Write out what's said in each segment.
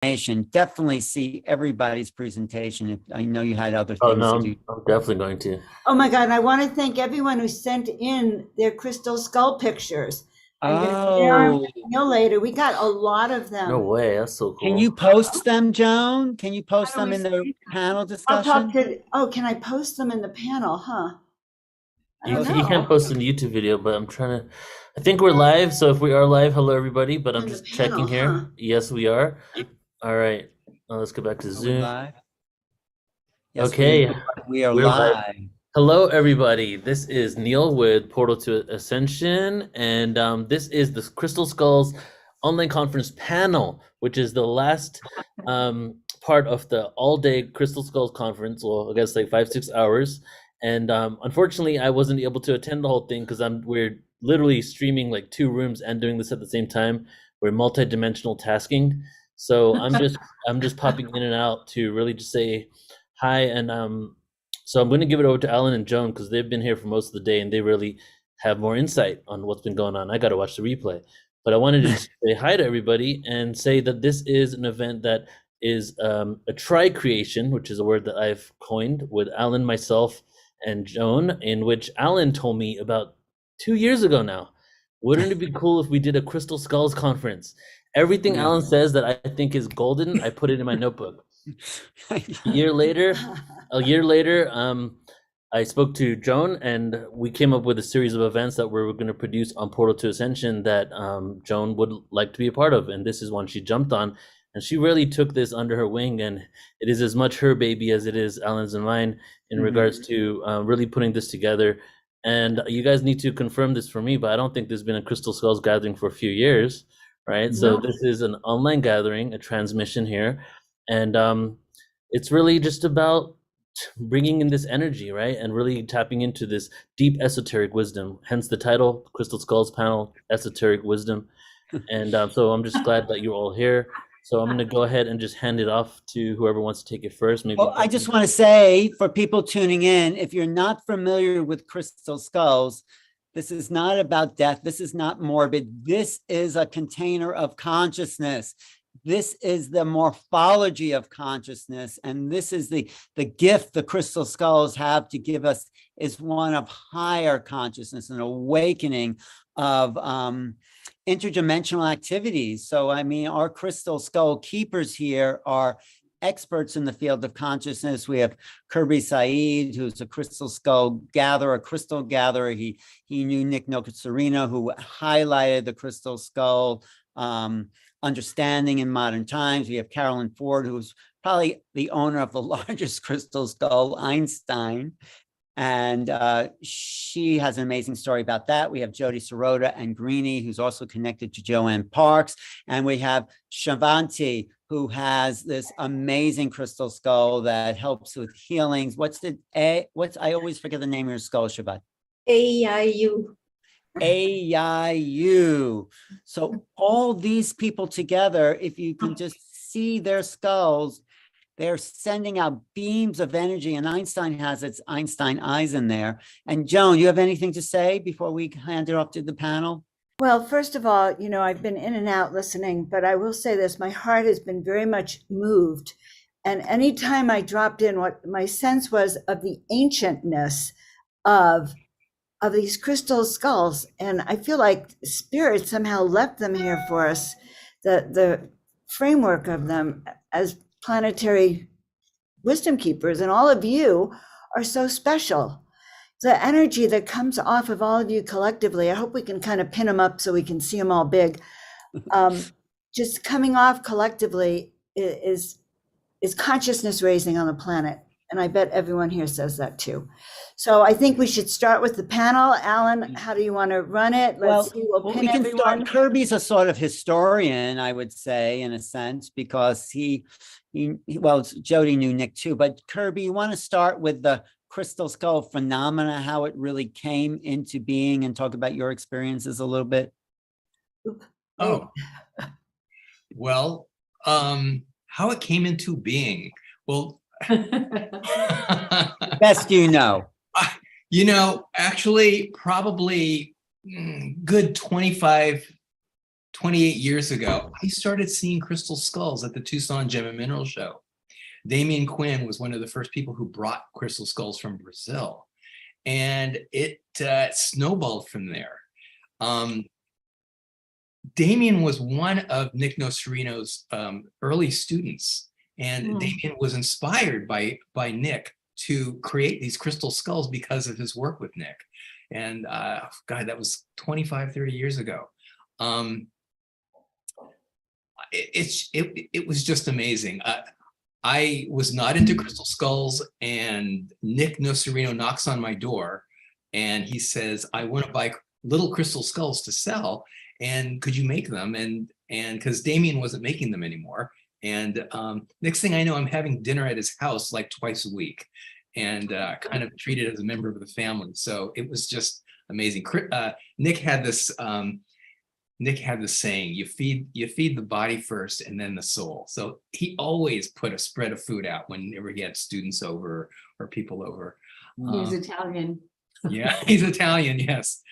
Definitely see everybody's presentation. I know you had other Oh things no, to do. I'm definitely going to. Oh my God, and I want to thank everyone who sent in their crystal skull pictures. I'm going to share them Oh, with Neil later. We got a lot of No them. way, that's so can you cool. post them, Joan? Can you post How do them we in the say? panel I'll talk discussion? to, oh, can I post them in the panel? Huh? I You don't Post you them. can't know. post in the YouTube video, but I'm trying to. I think we're live, so if we are live, hello everybody. But I'm In the just checking panel, huh? here. Yes, we are. All right. Let's go back to Are we Zoom. live? Yes, Okay, we are we're live. live. Hello, everybody. This is Neil with Portal to Ascension, and this is the Crystal Skulls online conference panel, which is the last part of the all-day Crystal Skulls conference. Well, I guess like 5-6 hours, and unfortunately, I wasn't able to attend the whole thing because we're literally streaming like two rooms and doing this at the same time. We're multi-dimensional tasking, so I'm just popping in and out to really just say hi and so I'm going to give it over to Alan and Joan because they've been here for most of the day and they really have more insight on what's been going on. I got to watch the replay, but I wanted to just say hi to everybody and say that this is an event that is a tri-creation, which is a word that I've coined with Alan, myself, and Joan, in which Alan told me about 2 years ago now. Wouldn't it be cool if we did a Crystal Skulls conference? Everything Yeah. Alan says that I think is golden, I put it in my notebook. A year later, a year later, I spoke to Joan, and we came up with a series of events that we were going to produce on Portal to Ascension that Joan would like to be a part of, and this is one she jumped on, and she really took this under her wing, and it is as much her baby as it is Alan's and mine in regards to really putting this together. And you guys need to confirm this for me, but I don't think there's been a Crystal Skulls gathering for a few years, right? So No. this is an online gathering, a transmission here, and it's really just about bringing in this energy, right? And really tapping into this deep esoteric wisdom, hence the title, Crystal Skulls Panel, Esoteric Wisdom. And so I'm just glad that you're all here. So I'm going to go ahead and just hand it off to whoever wants to take it first. Maybe. Well, I just want to say for people tuning in, if you're not familiar with crystal skulls, this is not about death. This is not morbid. This is a container of consciousness. This is the morphology of consciousness. And this is the gift the crystal skulls have to give us, is one of higher consciousness, an awakening of interdimensional activities. So, I mean, our crystal skull keepers here are experts in the field of consciousness. We have Kirby Said, who's a crystal skull gatherer, a crystal gatherer. He knew Nick Nococerino, who highlighted the crystal skull understanding in modern times. We have Carolyn Ford, who's probably the owner of the largest crystal skull, Einstein. And she has an amazing story about that. We have Jody Sirota and Greenie, who's also connected to Joanne Parks. And we have Shavanti, who has this amazing crystal skull that helps with healings. I always forget the name of your skull, Shavanti. AIU. AIU. So all these people together, if you can just see their skulls, they're sending out beams of energy, and Einstein has its Einstein eyes in there. And Joan, you have anything to say before we hand it off to the panel? Well, first of all, I've been in and out listening, but I will say this, my heart has been very much moved. And anytime I dropped in, what my sense was of the ancientness of these crystal skulls. And I feel like spirit somehow left them here for us, the framework of them as planetary wisdom keepers. And all of you are so special. The energy that comes off of all of you collectively, I hope we can kind of pin them up so we can see them all big. Just coming off collectively is consciousness raising on the planet. And I bet everyone here says that too. So I think we should start with the panel. Alan, how do you want to run it? Let's see. We'll pin we can everyone. start. Kirby's a sort of historian, I would say, in a sense, because well, Jody knew Nick too, but Kirby, you want to start with the crystal skull phenomena, how it really came into being, and talk about your experiences a little bit? Oh, well, how it came into being. Well, best you know. Actually, probably good 25 28 years ago, I started seeing crystal skulls at the Tucson Gem and Mineral Show. Damian Quinn was one of the first people who brought crystal skulls from Brazil. And it snowballed from there. Damian was one of Nick Nocerino's early students. And Damian was inspired by Nick to create these crystal skulls because of his work with Nick. And God, that was 25, 30 years ago. It was just amazing. I was not into crystal skulls, and Nick Nocerino knocks on my door and he says, I want to buy little crystal skulls to sell, and could you make them? And because Damian wasn't making them anymore. And next thing I know, I'm having dinner at his house like twice a week, and kind of treated as a member of the family. So it was just amazing. Nick had this saying, you feed the body first and then the soul. So he always put a spread of food out whenever he had students over or people over. He's Italian. Yeah, he's Italian, yes.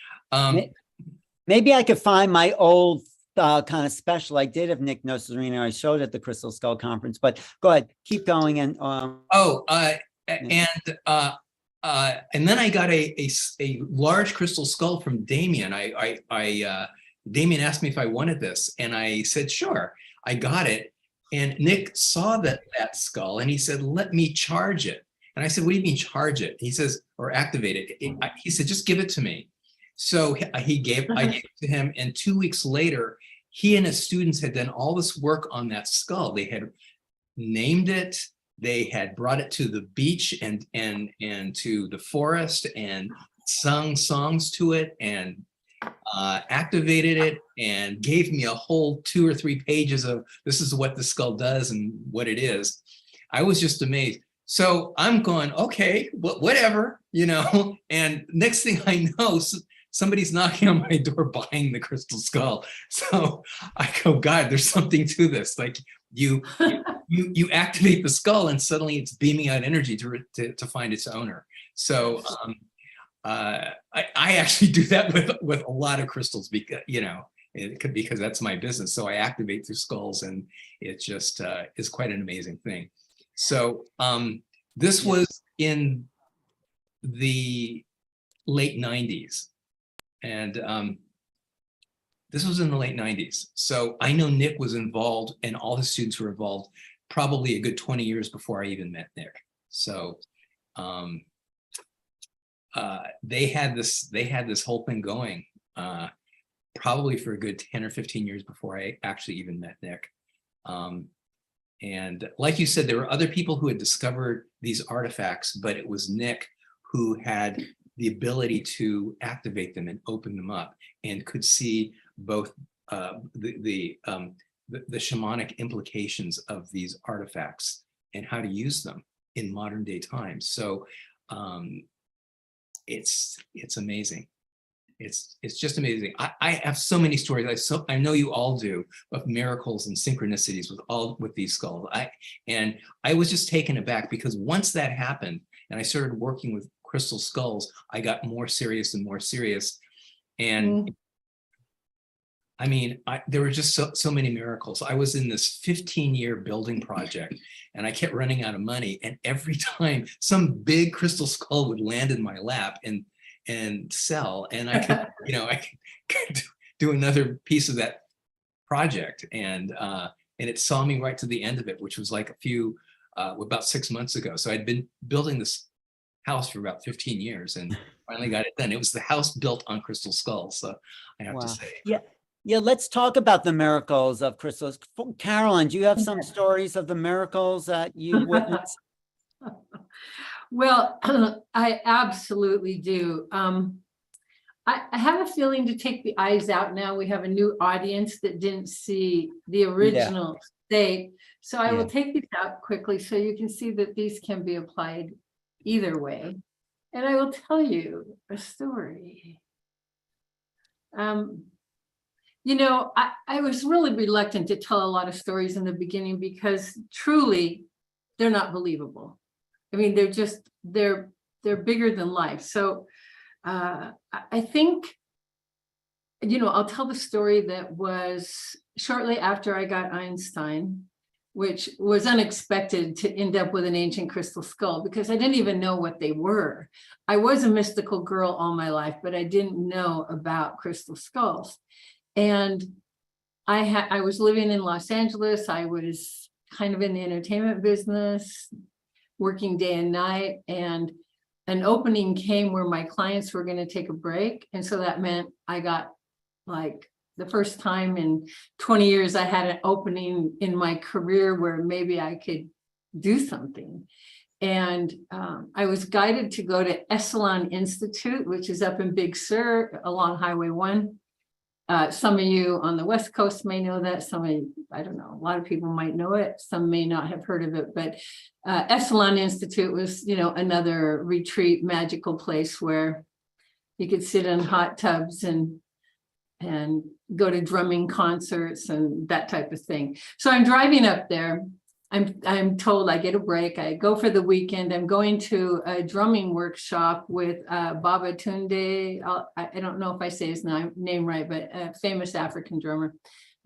Maybe I could find my old kind of special I did of Nick Nocerino. I showed at the Crystal Skull Conference, but go ahead, keep going. And and then I got a large crystal skull from Damian. Damian asked me if I wanted this, and I said, sure. I got it. And Nick saw that skull, and he said, let me charge it. And I said, what do you mean charge it? He says, or activate it. He said, just give it to me. So I gave it to him, and 2 weeks later, he and his students had done all this work on that skull. They had named it, they had brought it to the beach and to the forest and sung songs to it and activated it, and gave me a whole 2 or 3 pages of this is what the skull does and what it is. I was just amazed. So I'm going, okay, whatever, and next thing I know, somebody's knocking on my door buying the crystal skull. So I go, God, there's something to this. Like you activate the skull and suddenly it's beaming out energy to find its owner. So I actually do that with a lot of crystals because, because that's my business. So I activate through skulls, and it just is quite an amazing thing. So this was in the late 90s. And this was in the late 90s. So I know Nick was involved, and all his students were involved probably a good 20 years before I even met Nick. So they had this whole thing going probably for a good 10 or 15 years before I actually even met Nick. And like you said, there were other people who had discovered these artifacts, but it was Nick who had the ability to activate them and open them up, and could see both the shamanic implications of these artifacts and how to use them in modern day times. So it's amazing. It's just amazing. I have so many stories. I know you all do, of miracles and synchronicities with these skulls. I was just taken aback, because once that happened and I started working with crystal skulls, I got more serious and more serious. And I mean, there were just so many miracles. I was in this 15-year building project, and I kept running out of money. And every time some big crystal skull would land in my lap and sell, and I could, I could do another piece of that project. And it saw me right to the end of it, which was like about 6 months ago. So I'd been building this house for about 15 years and finally got it done. It was the house built on crystal skulls. So I have to say. Yeah, let's talk about the miracles of crystals. Carolyn, do you have some stories of the miracles that you witnessed? Well, I absolutely do. I have a feeling, to take the eyes out now, we have a new audience that didn't see the original state. So I will take these out quickly so you can see that these can be applied either way. And I will tell you a story. I was really reluctant to tell a lot of stories in the beginning, because truly they're not believable. I mean, they're bigger than life. So I think I'll tell the story that was shortly after I got Einstein, which was unexpected to end up with an ancient crystal skull, because I didn't even know what they were. I was a mystical girl all my life, but I didn't know about crystal skulls. And I was living in Los Angeles. I was kind of in the entertainment business, working day and night, and an opening came where my clients were going to take a break. And so that meant I got, like, the first time in 20 years, I had an opening in my career where maybe I could do something. And I was guided to go to Carolyns Institute, which is up in Big Sur along Highway 1. Some of you on the West Coast may know that. Some of you, I don't know, a lot of people might know it. Some may not have heard of it, but Carolyns Institute was, another retreat, magical place where you could sit in hot tubs and go to drumming concerts and that type of thing. So I'm driving up there. I'm told I get a break. I go for the weekend. I'm going to a drumming workshop with Baba Tunde. I don't know if I say his name right, but a famous African drummer.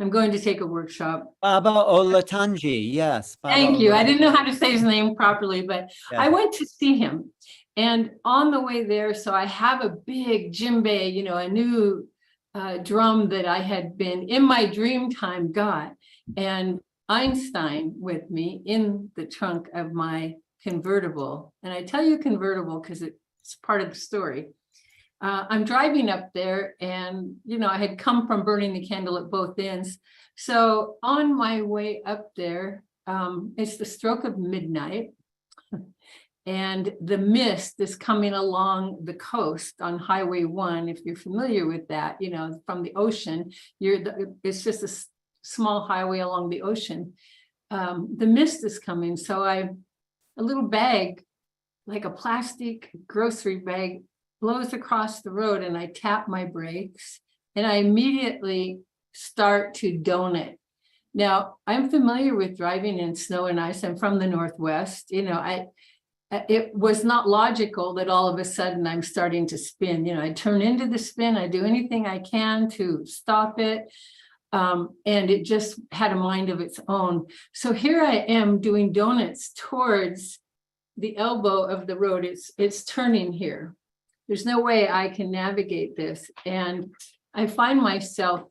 I'm going to take a workshop. Baba Olatunji, yes. Baba Thank you. I Olatunji. didn't know how to say his name properly, but Yeah. I went to see him. And on the way there, so I have a big djembe, a new drum that I had been in my dream time got, and Einstein with me in the trunk of my convertible. And I tell you convertible because it's part of the story. I'm driving up there, and I had come from burning the candle at both ends. So on my way up there, it's the stroke of midnight, and the mist is coming along the coast on Highway 1. If you're familiar with that, from the ocean, it's just a small highway along the ocean. The mist is coming, so a little bag, like a plastic grocery bag, blows across the road, and I tap my brakes, and I immediately start to donut. Now, I'm familiar with driving in snow and ice. I'm from the Northwest. It was not logical that all of a sudden I'm starting to spin. I turn into the spin. I do anything I can to stop it. And it just had a mind of its own. So here I am doing donuts towards the elbow of the road. It's turning here. There's no way I can navigate this. And I find myself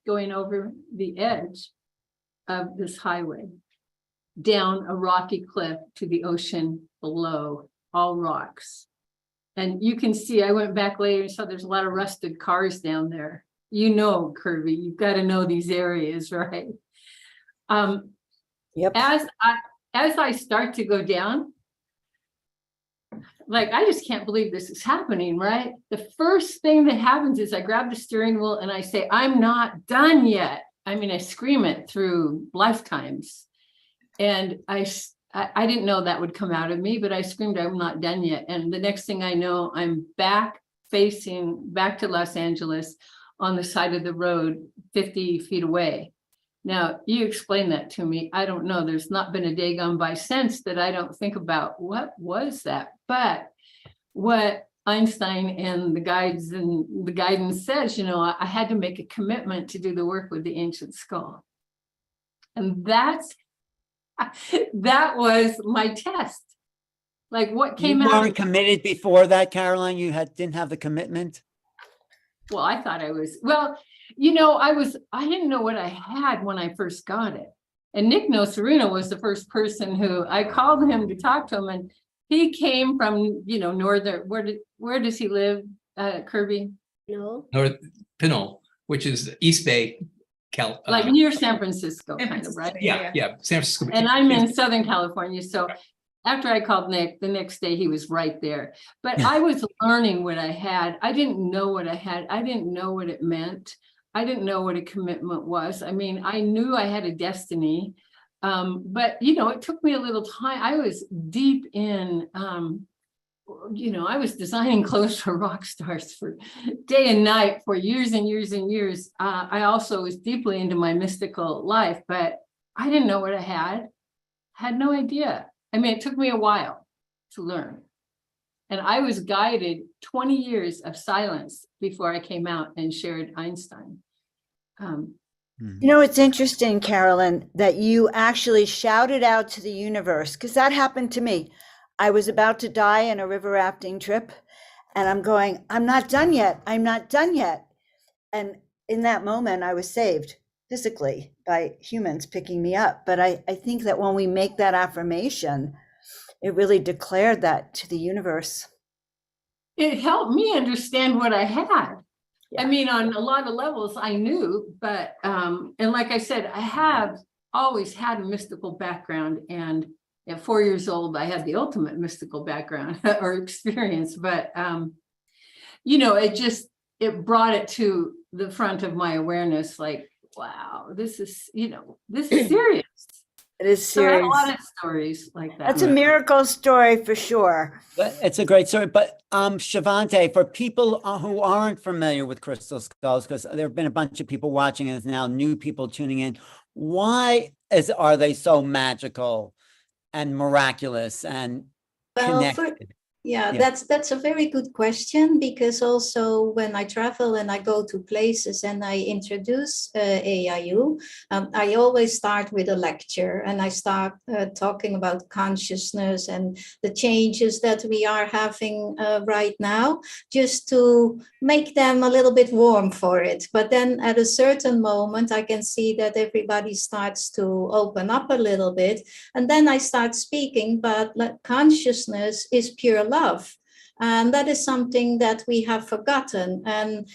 going over the edge of this highway, down a rocky cliff to the ocean below, all rocks. And you can see, I went back later and saw there's a lot of rusted cars down there. Kirby, you've got to know these areas, right? Yep. As I start to go down, I just can't believe this is happening, right? The first thing that happens is I grab the steering wheel and I say, I'm not done yet. I mean, I scream it through lifetimes. And I didn't know that would come out of me, but I screamed, I'm not done yet. And the next thing I know, I'm facing back to Los Angeles on the side of the road, 50 feet away. Now, you explain that to me. I don't know. There's not been a day gone by since that I don't think about what was that. But what Einstein and the guides and the guidance says, I had to make a commitment to do the work with the ancient skull. And that was my test. What came out. You weren't committed before that, Caroline? You didn't have the commitment? Well, I thought I was. Well, I didn't know what I had when I first got it. And Nick Nocerino was the first person who I called him to talk to him. And he came from, northern, where does he live, Kirby? No. North Pinole, which is East Bay, near San Francisco, kind of, right? Yeah, San Francisco. And I'm in Southern California. So after I called Nick, the next day he was right there. But I was learning what I had. I didn't know what I had. I didn't know what it meant. I didn't know what a commitment was. I mean, I knew I had a destiny, but it took me a little time. I was deep in, I was designing clothes for rock stars for day and night for years and years and years. I also was deeply into my mystical life, but I didn't know what I had no idea. I mean, it took me a while to learn. And I was guided 20 years of silence. before I came out and shared Einstein. You know, it's interesting, Carolyn, that you actually shouted out to the universe, because that happened to me. I was about to die in a river rafting trip, and I'm going, I'm not done yet. I'm not done yet. And in that moment, I was saved physically by humans picking me up. But I think that when we make that affirmation, it really declared that to the universe. It helped me understand what I had. Yeah. I mean, on a lot of levels I knew, but, and like I said, I have always had a mystical background, and at 4 years old, I had the ultimate mystical background or experience, but, you know, it brought it to the front of my awareness, like, wow, this is, you know, this is serious. It is So I have serious. a lot of stories like that. That's a miracle story for sure. But it's a great story. But Shavante, for people who aren't familiar with crystal skulls, because there have been a bunch of people watching and now new people tuning in, why are they so magical and miraculous and connected? Yeah, Yeah. that's a very good question, because also when I travel and I go to places and I introduce AIU, I always start with a lecture, and I start talking about consciousness and the changes that we are having right now, just to make them a little bit warm for it. But then at a certain moment, I can see that everybody starts to open up a little bit, and then I start speaking, but consciousness is pure love. And that is something that we have forgotten. And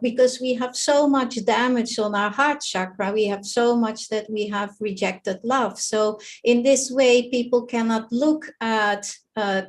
because we have so much damage on our heart chakra, we have so much that we have rejected love. So in this way, people cannot look at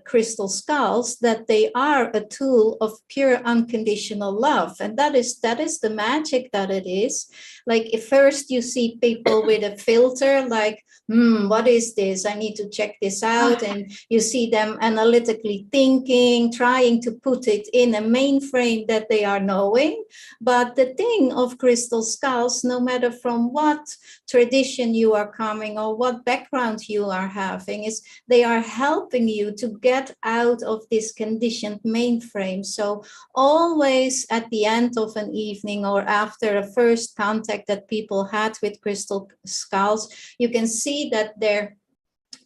crystal skulls, that they are a tool of pure unconditional love. And that is the magic that it is. Like, if first you see people with a filter, like, what is this? I need to check this out. And you see them analytically thinking, trying to put it in a mainframe that they are knowing. But the thing of crystal skulls, no matter from what tradition you are coming or what background you are having, is they are helping you to get out of this conditioned mainframe. So always at the end of an evening or after a first contact that people had with crystal skulls, you can see that their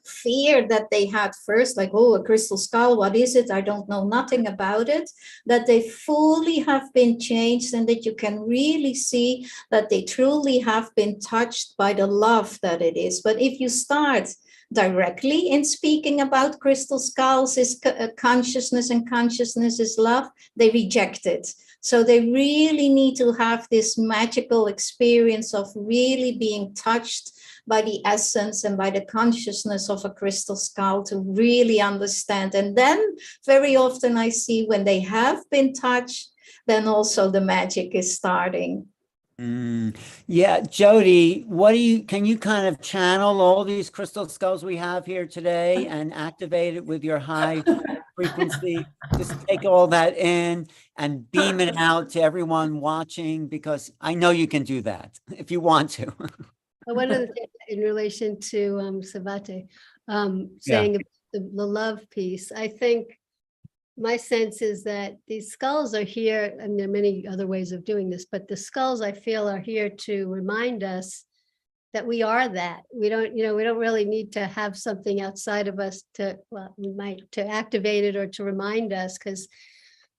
fear that they had first, like, oh, a crystal skull, what is it? I don't know nothing about it, that they fully have been changed, and that you can really see that they truly have been touched by the love that it is. But if you start directly in speaking about crystal skulls is consciousness, and consciousness is love, they reject it. So they really need to have this magical experience of really being touched by the essence and by the consciousness of a crystal skull to really understand. And then very often I see when they have been touched, then also the magic is starting. Yeah, Jody, can you kind of channel all these crystal skulls we have here today and activate it with your high frequency? Just take all that in and beam it out to everyone watching, because I know you can do that if you want to. One of the things in relation to Savate saying about the love piece, I think my sense is that these skulls are here, and there are many other ways of doing this, but the skulls I feel are here to remind us that we are that. We don't really need to have something outside of us to activate it or to remind us, because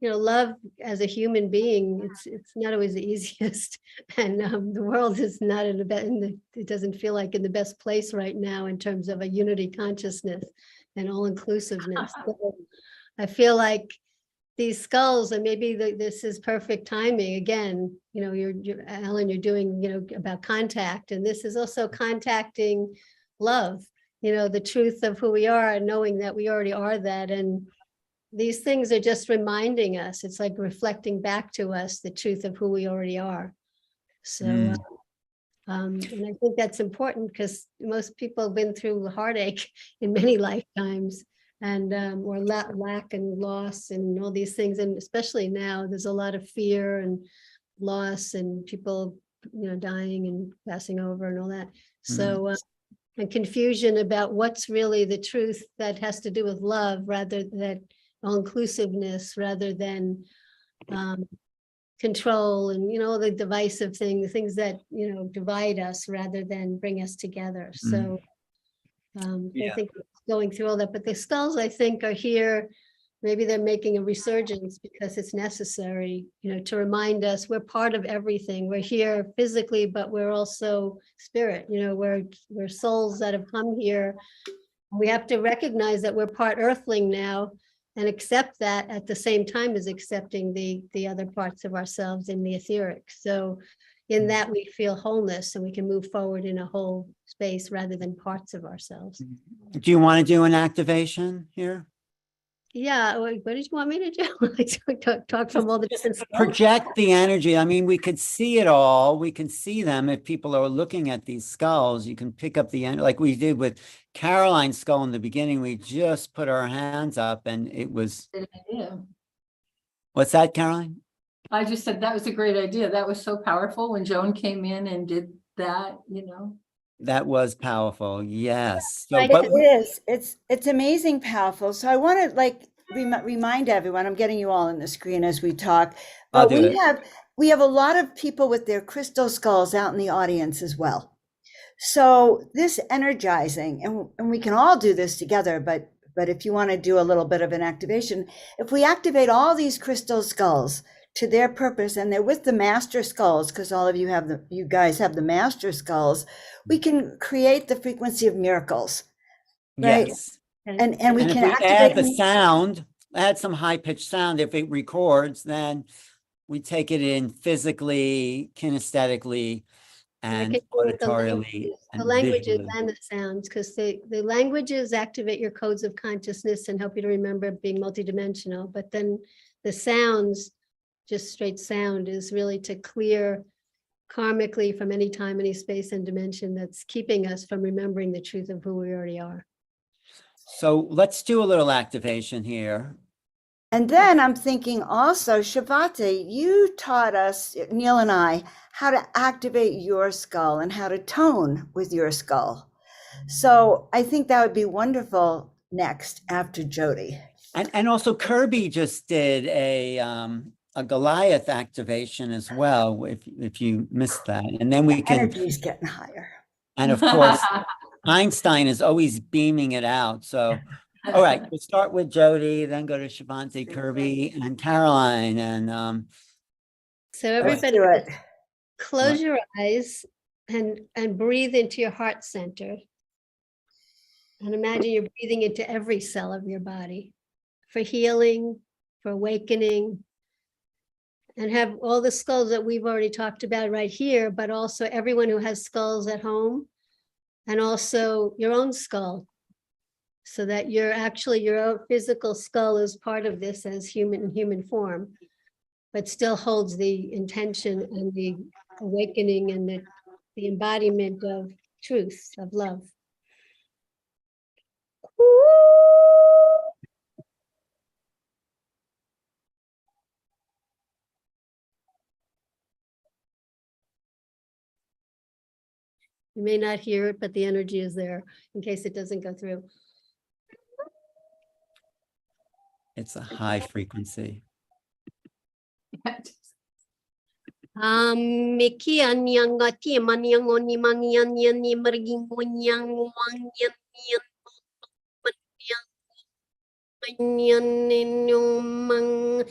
love as a human being, it's not always the easiest, and the world is not it doesn't feel like in the best place right now in terms of a unity consciousness and all inclusiveness. So I feel like these skulls, and maybe this is perfect timing again. You're Alan, you're doing about contact, and this is also contacting love. The truth of who we are, and knowing that we already are that, and these things are just reminding us. It's like reflecting back to us the truth of who we already are. So, and I think that's important, because most people have been through heartache in many lifetimes, and or lack and loss and all these things. And especially now, there's a lot of fear and loss, and people, dying and passing over and all that. So, and confusion about what's really the truth that has to do with love, rather than all inclusiveness, rather than control and, the divisive things that, divide us rather than bring us together. So I think going through all that, but the skulls, I think, are here. Maybe they're making a resurgence because it's necessary, to remind us we're part of everything. We're here physically, but we're also spirit, we're souls that have come here. We have to recognize that we're part earthling now and accept that at the same time as accepting the other parts of ourselves in the etheric. So in that we feel wholeness and we can move forward in a whole space rather than parts of ourselves. Do you want to do an activation here? Yeah, what did you want me to do? Talk from all the different skulls? Project the energy. I mean, we could see it all. We can see them. If people are looking at these skulls, you can pick up the end like we did with Carolyn's skull in the beginning. We just put our hands up and it was. What's that, Caroline? I just said that was a great idea. That was so powerful when Joan came in and did that, That was powerful. Yes. So, It is. It's amazing powerful. So I want to remind everyone, I'm getting you all on the screen as we talk, but we have a lot of people with their crystal skulls out in the audience as well. So this energizing, and we can all do this together, but if you want to do a little bit of an activation, if we activate all these crystal skulls to their purpose, and they're with the master skulls, because all of you guys have the master skulls, we can create the frequency of miracles, right? Yes. And we can add the sound, add some high-pitched sound. If it records, then we take it in physically, kinesthetically, and auditorially. The languages and the sounds, because the languages activate your codes of consciousness and help you to remember being multidimensional. But then the sounds, just straight sound, is really to clear karmically from any time, any space and dimension that's keeping us from remembering the truth of who we already are. So let's do a little activation here. And then I'm thinking also, Shivate, you taught us, Neil and I, how to activate your skull and how to tone with your skull. So I think that would be wonderful next after Jody. And also Kirby just did a Goliath activation as well, if you missed that. And then we can. Energy's getting higher. And of course, Einstein is always beaming it out. So, all right, we'll start with Jody, then go to Shivante, Kirby, and Caroline. And so everybody close your eyes and breathe into your heart center. And imagine you're breathing into every cell of your body for healing, for awakening, and have all the skulls that we've already talked about right here, but also everyone who has skulls at home, and also your own skull, so that you're actually, your own physical skull is part of this as human form, but still holds the intention and the awakening and the embodiment of truth, of love. You may not hear it, but the energy is there in case it doesn't go through. it's a high frequency. Miki anyang ati maniang oni mangian yan ni merging monyang wang yan yung mang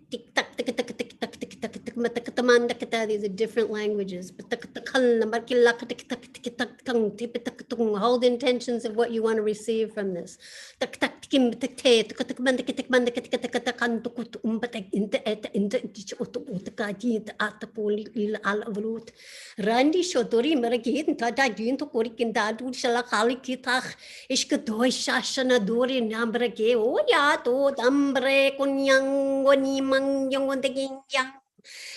tik tak tik tak tik tak tik tak tik matakataman takata. These are different languages, but hold intentions of what you want to receive from this. Randi Shodori Maragin Tada Ginto Korikindadu Shalakali Kitach Ishkadoi Shashana Dori Nambrage Oya to Dambre Kunyang Wanimang Yang Yang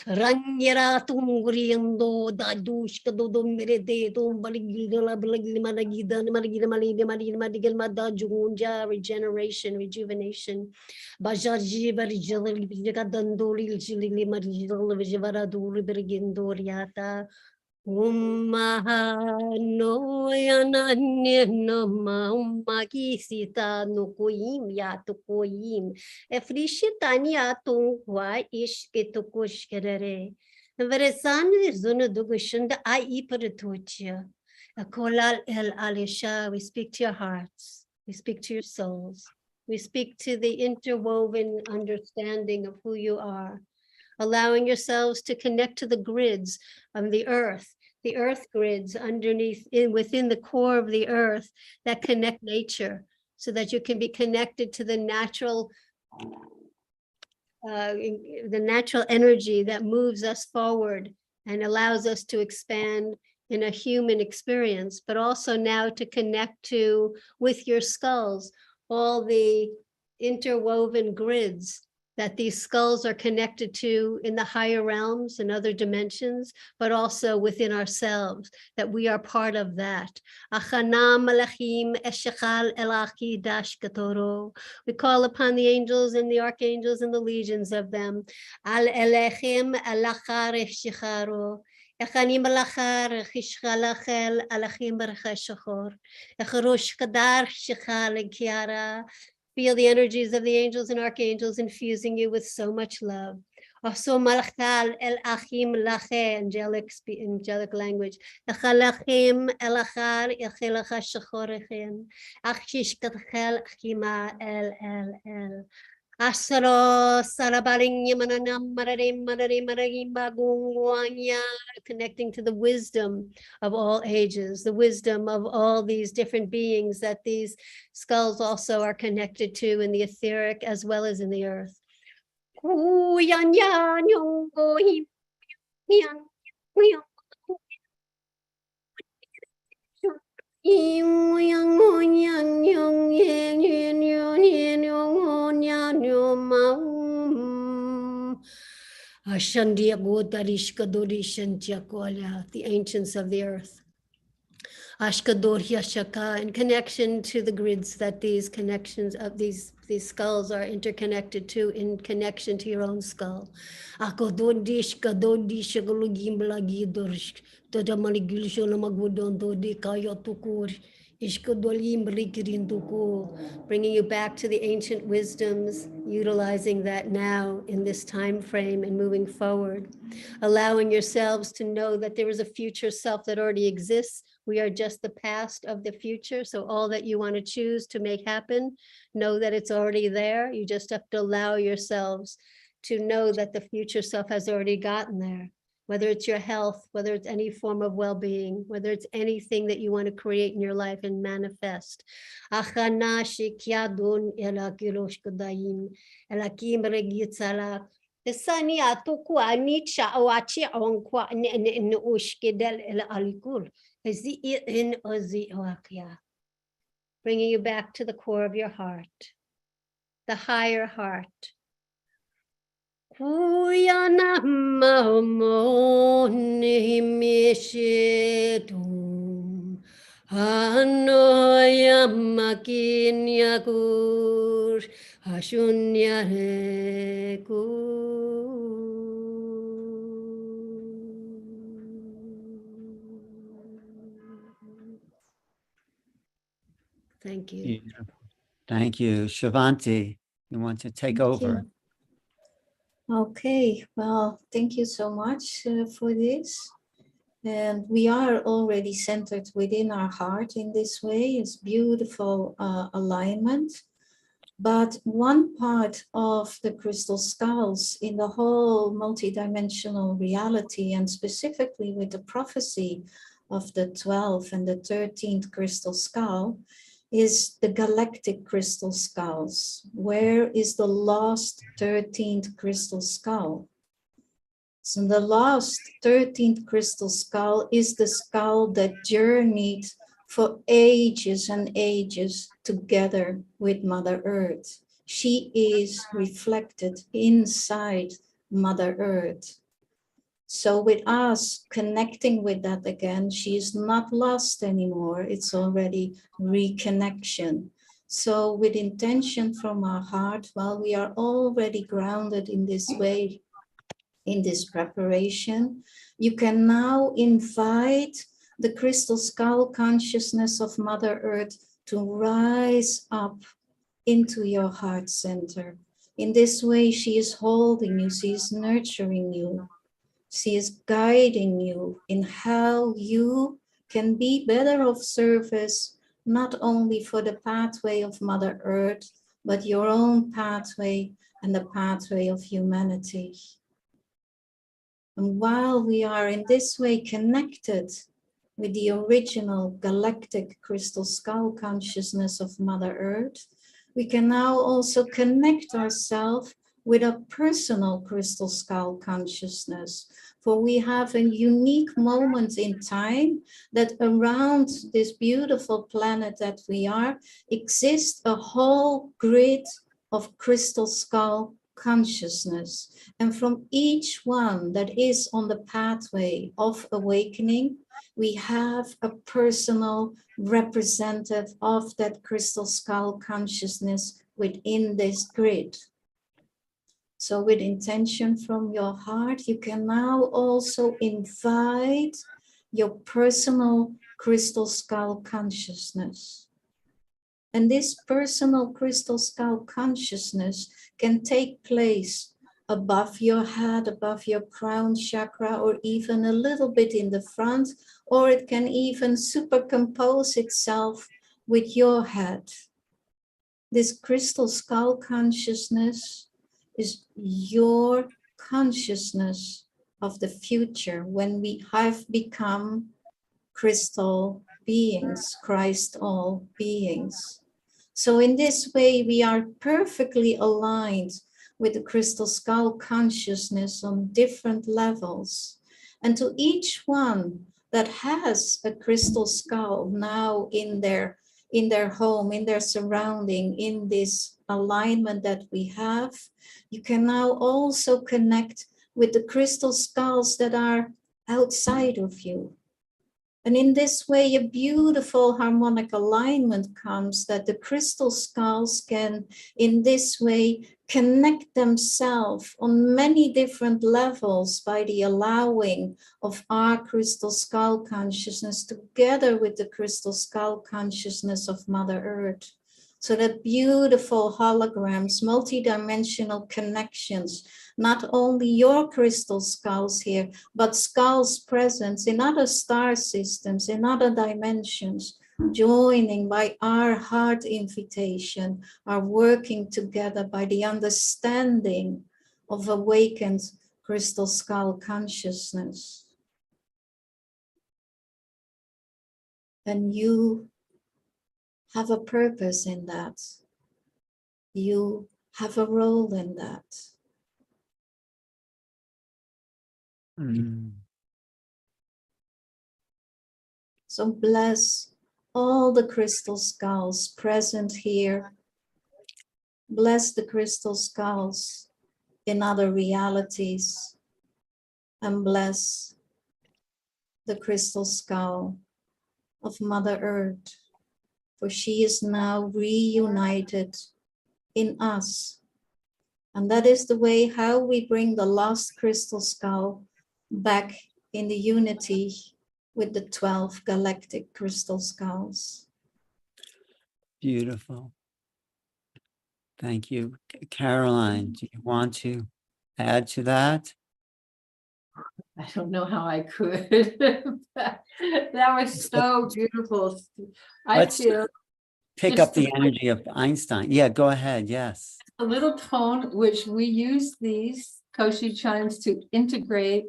Ranyera Tunguriando Dadush Kadodo Merede Dom Baligila Baligida Marigida Malida Marina Madigal Mada Junja, regeneration, rejuvenation. Bajaji Barijali Dandori Jili Marijal Vijavara Duri Bergindoriata Umahano yananya magisita nukuim ya tukuim. Efrishitania tungwa ishkitukushkere. Veresan zuna dugushunda I ipertucha. Akolal el alisha. We speak to your hearts. We speak to your souls. We speak to the interwoven understanding of who you are, allowing yourselves to connect to the grids of the earth grids underneath, within the core of the earth that connect nature, so that you can be connected to the natural energy that moves us forward and allows us to expand in a human experience, but also now to connect to, with your skulls, all the interwoven grids that these skulls are connected to in the higher realms and other dimensions, but also within ourselves, that we are part of that. We call upon the angels and the archangels and the legions of them. Feel the energies of the angels and archangels infusing you with so much love. Also, malachal el achim lache, angelic language. Echalachim elachar echelacha shachorechem. Achishkatchel achima el. Asaro sarabaring yamanam mararim bagungwanya, connecting to the wisdom of all ages, the wisdom of all these different beings that these skulls also are connected to in the etheric as well as in the earth. The ancients of the earth. Ashkador Yashaka, in connection to the grids that these connections of these skulls are interconnected to, in connection to your own skull. Akododish kadodish galugim blagi dorsh todamaligulsho magudon dodi kayotukur ishkodolim rikirinduku, bringing you back to the ancient wisdoms, utilizing that now in this time frame and moving forward, allowing yourselves to know that there is a future self that already exists. We are just the past of the future. So all that you want to choose to make happen, know that it's already there. You just have to allow yourselves to know that the future self has already gotten there, whether it's your health, whether it's any form of well-being, whether it's anything that you want to create in your life and manifest. Bringing you back to the core of your heart, the higher heart. Thank you. Beautiful. Thank you. Shivanti, you want to take over? Okay, well, thank you so much for this. And we are already centered within our heart in this way. It's beautiful alignment. But one part of the crystal skulls in the whole multidimensional reality, and specifically with the prophecy of the 12th and the 13th crystal skull, is the galactic crystal skulls. Where is the lost 13th crystal skull? So the last 13th crystal skull is the skull that journeyed for ages and ages together with Mother Earth. She is reflected inside Mother Earth. So with us connecting with that again, she is not lost anymore. It's already reconnection. So with intention from our heart, while we are already grounded in this way, in this preparation, you can now invite the crystal skull consciousness of Mother Earth to rise up into your heart center. In this way, she is holding you, she is nurturing you, she is guiding you in how you can be better of service, not only for the pathway of Mother Earth, but your own pathway and the pathway of humanity. And while we are in this way connected with the original galactic crystal skull consciousness of Mother Earth, we can now also connect ourselves with a personal crystal skull consciousness. For we have a unique moment in time that around this beautiful planet that we are, exists a whole grid of crystal skull consciousness. And from each one that is on the pathway of awakening, we have a personal representative of that crystal skull consciousness within this grid. So with intention from your heart, you can now also invite your personal crystal skull consciousness. And this personal crystal skull consciousness can take place above your head, above your crown chakra, or even a little bit in the front, or it can even supercompose itself with your head. This crystal skull consciousness is your consciousness of the future when we have become crystal beings, Christ all beings. So in this way, we are perfectly aligned with the crystal skull consciousness on different levels. And to each one that has a crystal skull now in their home, in their surrounding, in this alignment that we have, you can now also connect with the crystal skulls that are outside of you. And in this way, a beautiful harmonic alignment comes that the crystal skulls can, in this way, connect themselves on many different levels by the allowing of our crystal skull consciousness together with the crystal skull consciousness of Mother Earth. So that beautiful holograms, multidimensional connections, not only your crystal skulls here, but skulls present in other star systems, in other dimensions, joining by our heart invitation, are working together by the understanding of awakened crystal skull consciousness. And you have a purpose in that. You have a role in that. So bless all the crystal skulls present here. Bless the crystal skulls in other realities. And bless the crystal skull of Mother Earth. For she is now reunited in us. And that is the way how we bring the lost crystal skull back in the unity with the 12 galactic crystal skulls. Beautiful. Thank you. Caroline, do you want to add to that? I don't know how I could. That was so beautiful. Let's feel pick just up the energy of Einstein. Yeah, go ahead. Yes. a little tone, which we use these Koshi chimes to integrate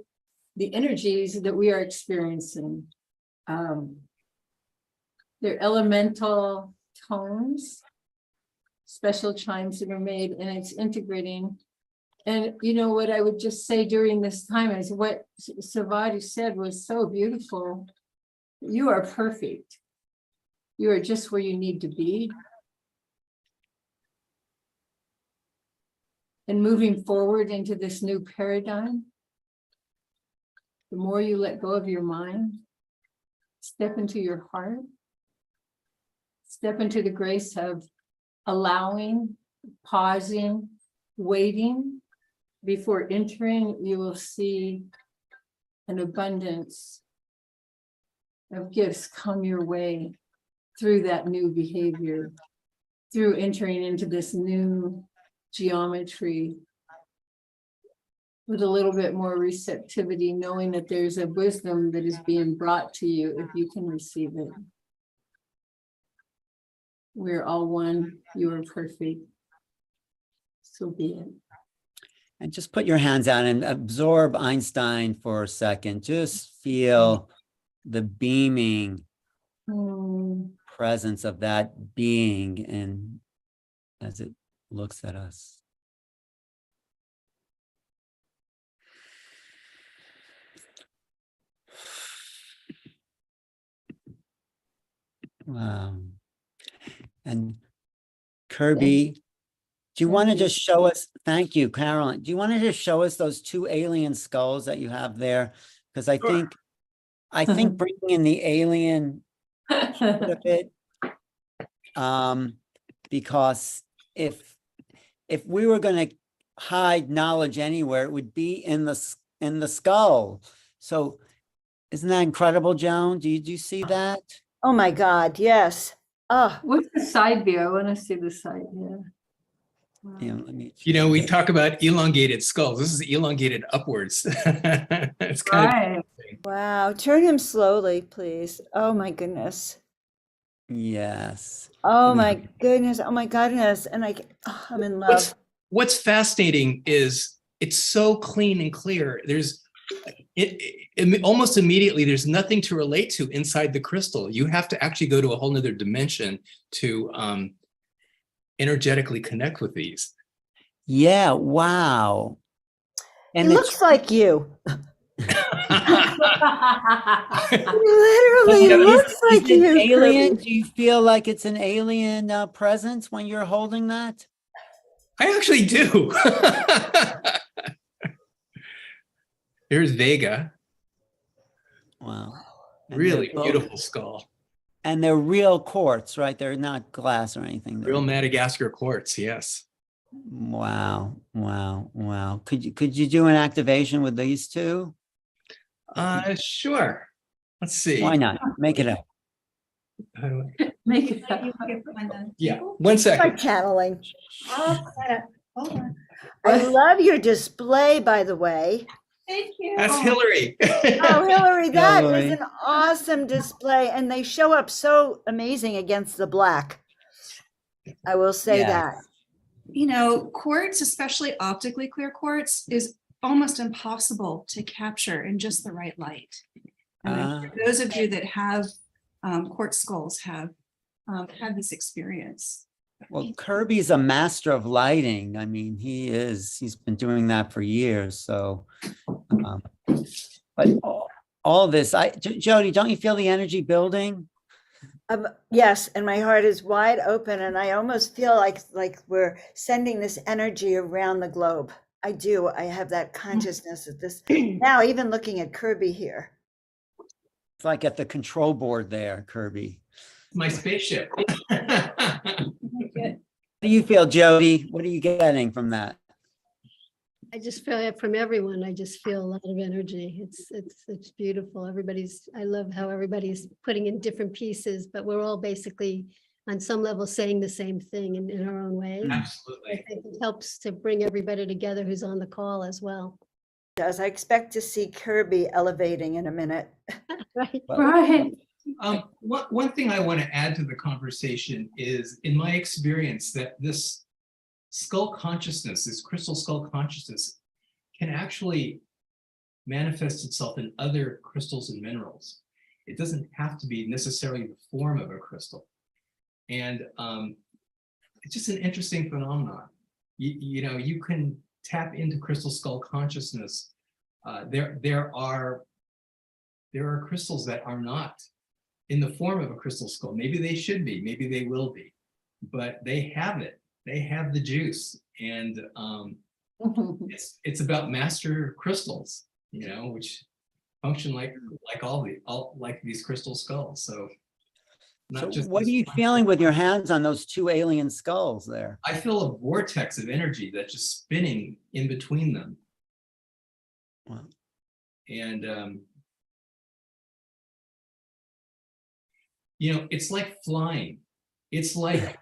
the energies that we are experiencing. They're elemental tones, special chimes that are made, and it's integrating. And you know what I would just say during this time is what Savati said was so beautiful. You are perfect. You are just where you need to be. And moving forward into this new paradigm, the more you let go of your mind, step into your heart, step into the grace of allowing, pausing, waiting, before entering, you will see an abundance of gifts come your way through that new behavior, through entering into this new geometry with a little bit more receptivity, knowing that there's a wisdom that is being brought to you if you can receive it. We're all one. You are perfect. So be it. And just put your hands out and absorb Einstein for a second. Just feel the beaming presence of that being, and as it looks at us. Wow. And Kirby, do you want to just show us, thank you, Carolyn. Do you want to just show us those two alien skulls that you have there? Because I think bringing in the alien part of it, because if we were going to hide knowledge anywhere, it would be in the skull. So isn't that incredible, Joan? Do you see that? Oh my God, yes. Oh, What's the side view? I want to see the side. Yeah. Wow. Yeah, let me. You know, we talk about elongated skulls. This is elongated upwards. It's kind of wow. Turn him slowly, please. Oh my goodness. Yes. Oh my goodness. Oh my goodness. And I'm in love. What's fascinating is it's so clean and clear. There's almost immediately, there's nothing to relate to inside the crystal. You have to actually go to a whole nother dimension to energetically connect with these. Yeah, wow. He And looks like you. Literally looks like is it you. alien? Kirby. Do you feel like it's an alien presence when you're holding that? I actually do. There's Vega. Wow. And Really they're both- beautiful skull. And they're real quartz, right? They're not glass or anything. Real Madagascar quartz, yes. Wow, wow, wow. Could you do an activation with these two? Sure. Let's see. Why not? Make it up. How do I- Make it up. Yeah, 1 Start second. channeling. Hold on. I love your display, by the way. Thank you. That's Hillary. Oh, Hillary, that Hillary. is an awesome display. And they show up so amazing against the black. I will say Yeah. that. You know, quartz, especially optically clear quartz, is almost impossible to capture in just the right light. And those of you that have quartz skulls have had this experience. Well, Kirby's a master of lighting. I mean, he's been doing that for years. So, but all this, Jody, don't you feel the energy building? Yes, and my heart is wide open, and I almost feel like we're sending this energy around the globe. I do. I have that consciousness of this now, even looking at Kirby here. It's like at the control board there, Kirby. My spaceship. How do you feel, Jody? What are you getting from that? I just feel it from everyone. I just feel a lot of energy. It's beautiful. I love how everybody's putting in different pieces, but we're all basically on some level saying the same thing in our own way. I Absolutely. think it helps to bring everybody together who's on the call as well. I expect to see Kirby elevating in a minute. Right. Right. One thing I want to add to the conversation is, in my experience, that this skull consciousness, this crystal skull consciousness, can actually manifest itself in other crystals and minerals. It doesn't have to be necessarily the form of a crystal. And it's just an interesting phenomenon. You know, you can tap into crystal skull consciousness. There are crystals that are not in the form of a crystal skull. Maybe they should be, maybe they will be, but they have it. They have the juice, and it's about master crystals, you know, which function like these crystal skulls. So not So just what this are you one. feeling with your hands on those two alien skulls there? I feel a vortex of energy that's just spinning in between them. Wow. And you know, it's like flying. It's like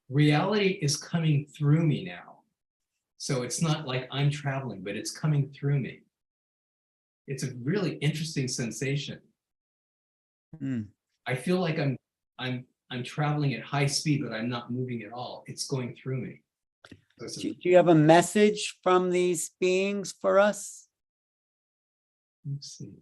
reality is coming through me now. So it's not like I'm traveling, but it's coming through me. It's a really interesting sensation. Mm. I feel like I'm traveling at high speed, but I'm not moving at all. It's going through me. So it's Do you have a message from these beings for us? let's see.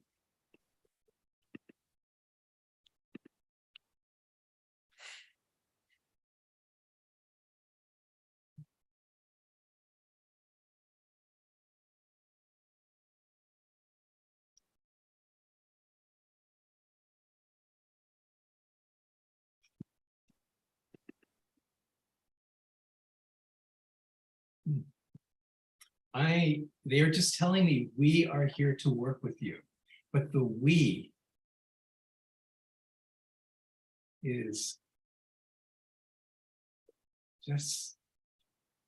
They're just telling me we are here to work with you, but the we is just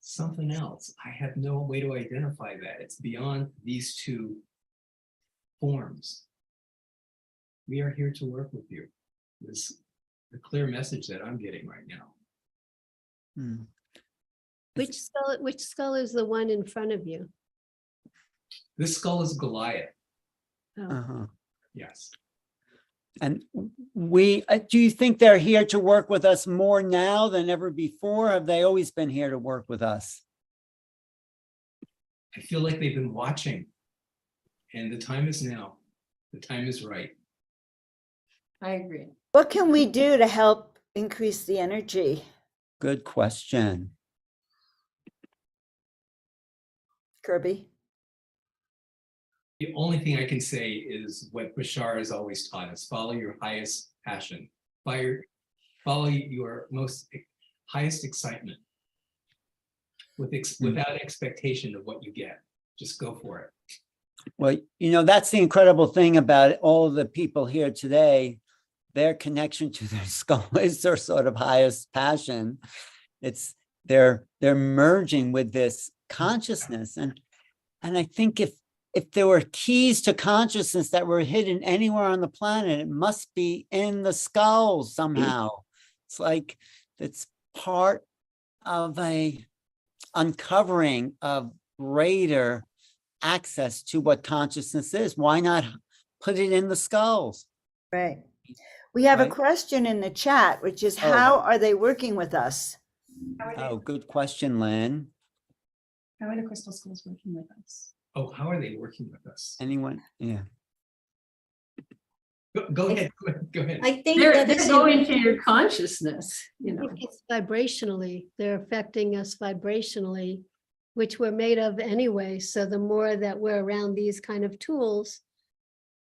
something else. I have no way to identify that. It's beyond these two forms. We are here to work with you. This is the clear message that I'm getting right now. Hmm. Which skull is the one in front of you? This skull is Goliath. Oh. Uh-huh. Yes. And do you think they're here to work with us more now than ever before? Have they always been here to work with us? I feel like they've been watching, and the time is now. The time is right. I agree. What can we do to help increase the energy? Good question. Kirby? The only thing I can say is what Bashar has always taught us: follow your highest passion, follow your most highest excitement, without expectation of what you get. Just go for it. Well, you know, that's the incredible thing about all of the people here today. Their connection to their skull is their sort of highest passion. It's they're merging with this consciousness. And I think if there were keys to consciousness that were hidden anywhere on the planet, it must be in the skull somehow. It's like it's part of a uncovering of greater access to what consciousness is. Why not put it in the skulls? Right. We have a Right. question in the chat, which is Oh. how are they working with us? Oh, good question, Lynn. How are the crystal skulls working with us? Oh, how are they working with us? Anyone? Yeah. Go ahead. Go ahead. I think They're that is going to your consciousness, you I know. think it's vibrationally, they're affecting us vibrationally, which we're made of anyway. So the more that we're around these kind of tools,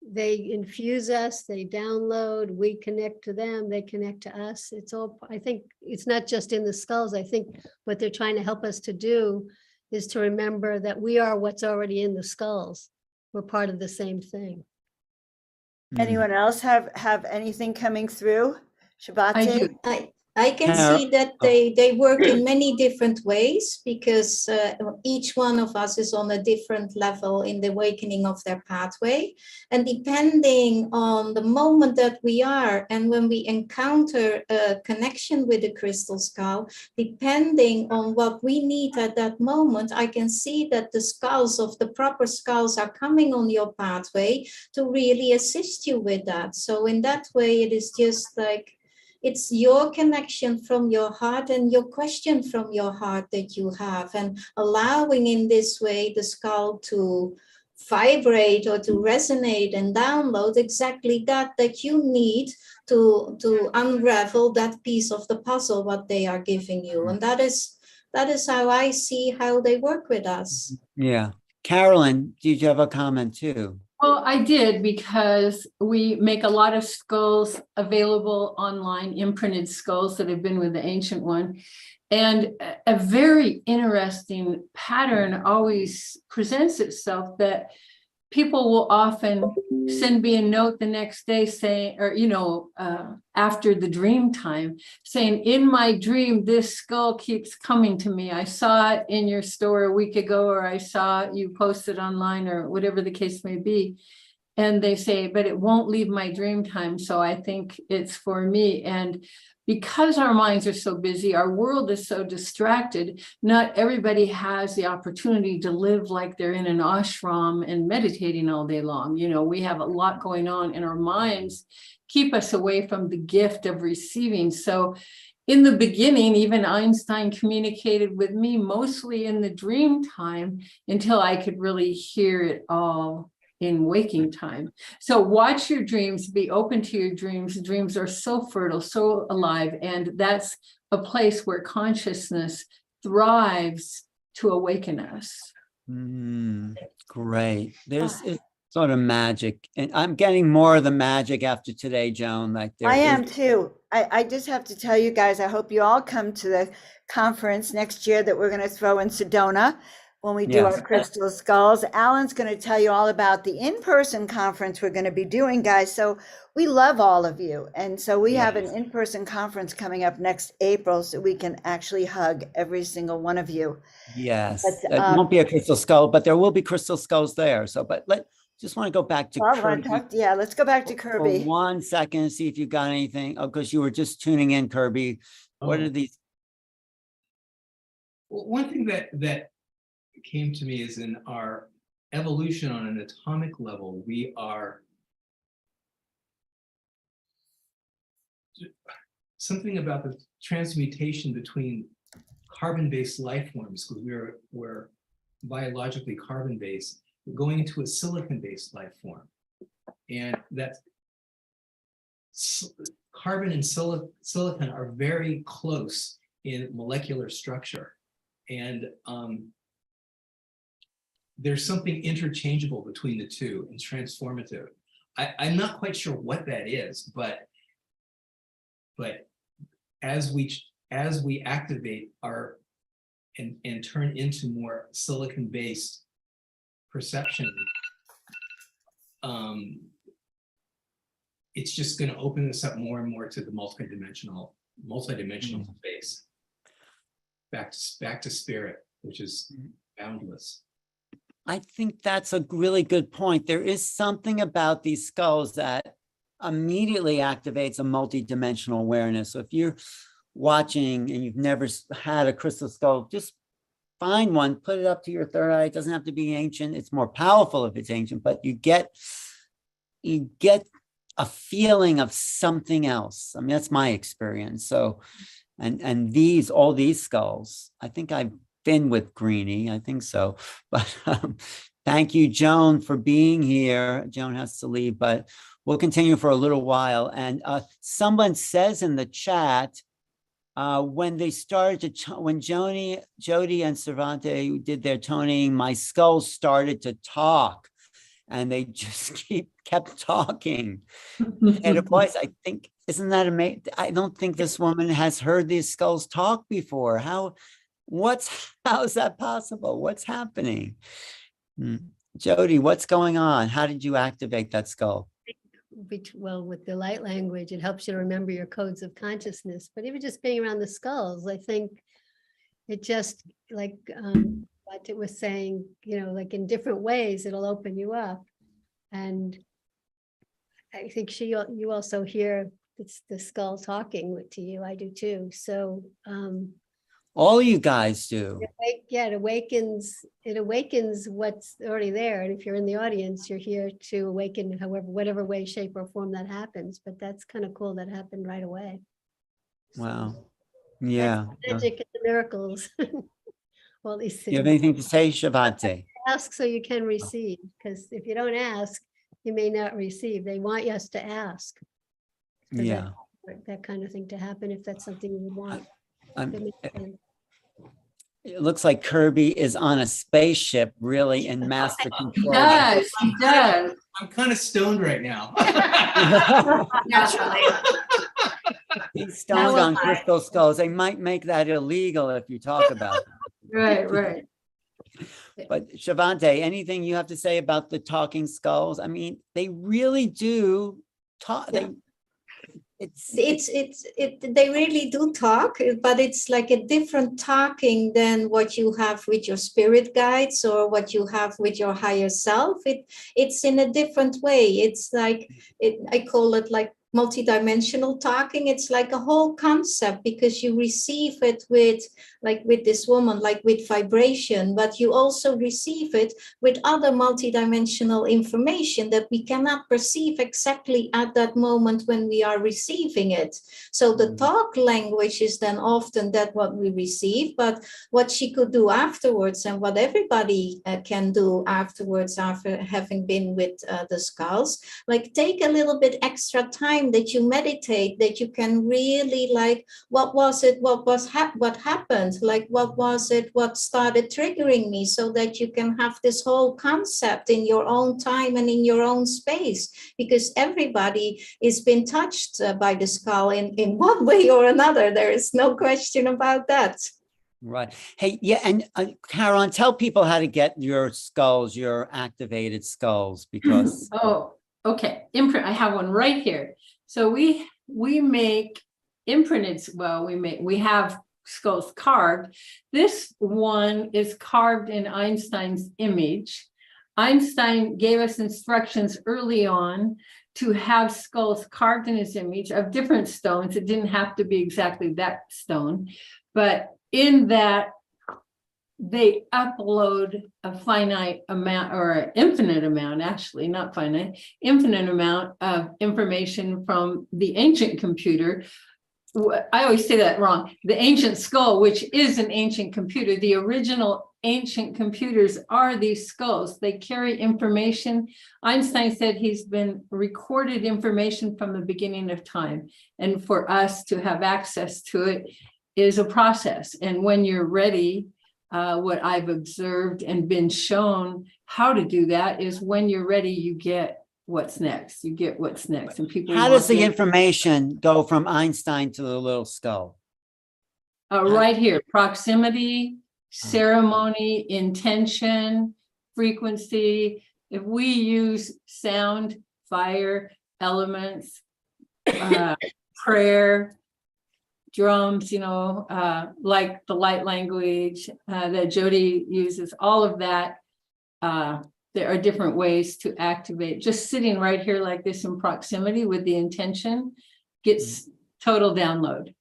they infuse us, they download, we connect to them, they connect to us. It's all, I think it's not just in the skulls. I think what they're trying to help us to do is to remember that we are what's already in the skulls. We're part of the same thing. Anyone else have anything coming through? Shabbat? I do. I can Carol- see that they work in many different ways because each one of us is on a different level in the awakening of their pathway. And depending on the moment that we are and when we encounter a connection with the crystal skull, depending on what we need at that moment, I can see that the skulls of the proper skulls are coming on your pathway to really assist you with that. So in that way, it is just like, it's your connection from your heart and your question from your heart that you have, and allowing in this way the skull to vibrate or to resonate and download exactly that you need to unravel that piece of the puzzle what they are giving you. And that is how I see how they work with us. Yeah. Carolyn, did you have a comment too? Well, I did, because we make a lot of skulls available online, imprinted skulls that have been with the ancient one. And a very interesting pattern always presents itself, that people will often send me a note the next day saying, or, after the dream time, saying, in my dream, this skull keeps coming to me. I saw it in your store a week ago, or I saw you posted online, or whatever the case may be. And they say, but it won't leave my dream time. So I think it's for me. And because our minds are so busy, our world is so distracted, not everybody has the opportunity to live like they're in an ashram and meditating all day long. We have a lot going on, and our minds keep us away from the gift of receiving. So in the beginning, even Einstein communicated with me mostly in the dream time until I could really hear it all in waking time. So watch your dreams, be open to your dreams. Dreams are so fertile, so alive, and that's a place where consciousness thrives to awaken us. Great. There's it's sort of magic, and I'm getting more of the magic after today, Joan. Like I am too. I just have to tell you guys, I hope you all come to the conference next year that we're going to throw in Sedona when we do our crystal skulls. Alan's going to tell you all about the in-person conference we're going to be doing, guys. So we love all of you. And so we have an in-person conference coming up next April, so we can actually hug every single one of you. Yes. But, It won't be a crystal skull, but there will be crystal skulls there. So, but just want to go back to Kirby. Let's go back to Kirby. For 1 second and see if you got anything. Oh, because you were just tuning in, Kirby. What are these? Well, one thing that came to me is in our evolution on an atomic level, we are something about the transmutation between carbon-based life forms, because we're biologically carbon-based, going into a silicon-based life form. And that carbon and silicon are very close in molecular structure. And there's something interchangeable between the two and transformative. I'm not quite sure what that is, but as we activate our and turn into more silicon-based perception, it's just going to open us up more and more to the multidimensional space, back to spirit, which is boundless. I think that's a really good point. There is something about these skulls that immediately activates a multidimensional awareness. So if you're watching and you've never had a crystal skull, just find one, put it up to your third eye. It doesn't have to be ancient. It's more powerful if it's ancient, but you get a feeling of something else. I mean, that's my experience. So, and all these skulls, I think I've been with Greenie, I think so. But thank you, Joan, for being here. Joan has to leave, but we'll continue for a little while. And someone says in the chat, when they started when Jody and Cervante did their toning, my skulls started to talk, and they just kept talking. And of course, I think, isn't that amazing? I don't think this woman has heard these skulls talk before. How is that possible? What's happening? Jody, what's going on? How did you activate that skull? Well, with the light language, it helps you to remember your codes of consciousness. But even just being around the skulls, I think it just, like what it was saying, like in different ways, it'll open you up. And I think you also hear the skull talking to you. I do too. So all you guys do. It awakens what's already there. And if you're in the audience, you're here to awaken whatever way, shape, or form that happens. But that's kind of cool that happened right away. Wow. Yeah. Magic and the miracles. All these things. You have anything to say, Cervante? Ask so you can receive, because if you don't ask, you may not receive. They want us to ask. Yeah. That kind of thing to happen, if that's something you would want. It looks like Kirby is on a spaceship, really in master control. He does. I'm kind of stoned right now. Naturally. He's stoned on crystal skulls. They might make that illegal if you talk about it. Right. But Shavante, anything you have to say about the talking skulls? I mean, they really do talk. Yeah. They They really do talk, but it's like a different talking than what you have with your spirit guides or what you have with your higher self. It's in a different way. It's like I call it like multidimensional talking. It's like a whole concept because you receive it with, like with this woman, like with vibration, but you also receive it with other multidimensional information that we cannot perceive exactly at that moment when we are receiving it. So the talk language is then often that what we receive, but what she could do afterwards and what everybody can do afterwards after having been with the skulls, like take a little bit extra time that you meditate, that you can really like, what was it, what happened, like what was it, what started triggering me, so that you can have this whole concept in your own time and in your own space, because everybody is been touched by the skull in one way or another. There is no question about that. Right. Hey, yeah, and Caroline, tell people how to get your skulls, your activated skulls, because Oh, okay. Imprint. I have one right here. So we make imprinted. Well, we have skulls carved. This one is carved in Einstein's image. Einstein gave us instructions early on to have skulls carved in his image of different stones. It didn't have to be exactly that stone, but in that they upload a finite amount, or an infinite amount, actually, not finite, infinite amount of information from the ancient computer. I always say that wrong. The ancient skull, which is an ancient computer, the original ancient computers are these skulls. They carry information. Einstein said he's been recorded information from the beginning of time. And for us to have access to it is a process. And when you're ready, what I've observed and been shown how to do that is when you're ready, you get what's next. You get what's next. And people, how does the information go from Einstein to the little skull? Right here, proximity, ceremony, intention, frequency. If we use sound, fire, elements, prayer, drums, like the light language that Jody uses, all of that. There are different ways to activate. Just sitting right here like this in proximity with the intention gets total download.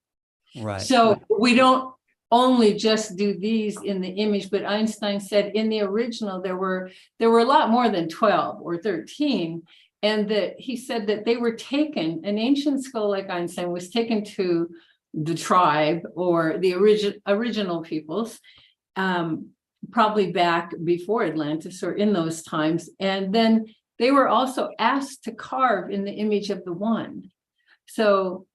Right. So we don't only just do these in the image, but Einstein said in the original, there were a lot more than 12 or 13. And that he said that they were taken, an ancient skull like Einstein was taken to the tribe or the original peoples, probably back before Atlantis or in those times. And then they were also asked to carve in the image of the one. So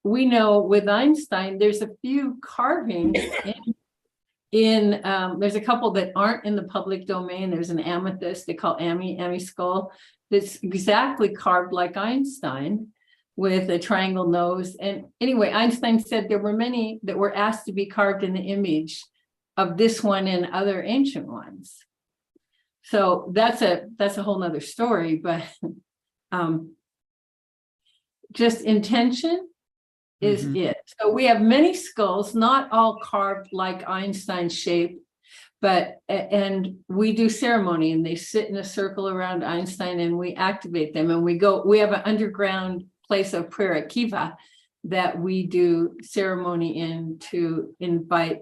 we know with Einstein, there's a few carvings there's a couple that aren't in the public domain. There's an amethyst they call Ami skull that's exactly carved like Einstein, with a triangle nose. And anyway, Einstein said there were many that were asked to be carved in the image of this one and other ancient ones. So that's a whole nother story, but just intention is it. So we have many skulls, not all carved like Einstein's shape, and we do ceremony and they sit in a circle around Einstein and we activate them, and we have an underground place of prayer at Kiva that we do ceremony in to invite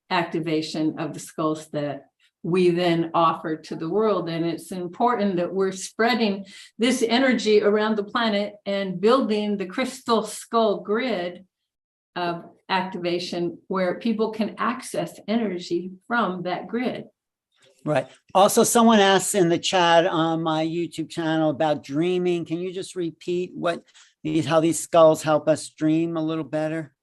activation of the skulls that we then offer to the world. And it's important that we're spreading this energy around the planet and building the crystal skull grid of activation where people can access energy from that grid. Right. Also, someone asks in the chat on my YouTube channel about dreaming. Can you just repeat how these skulls help us dream a little better?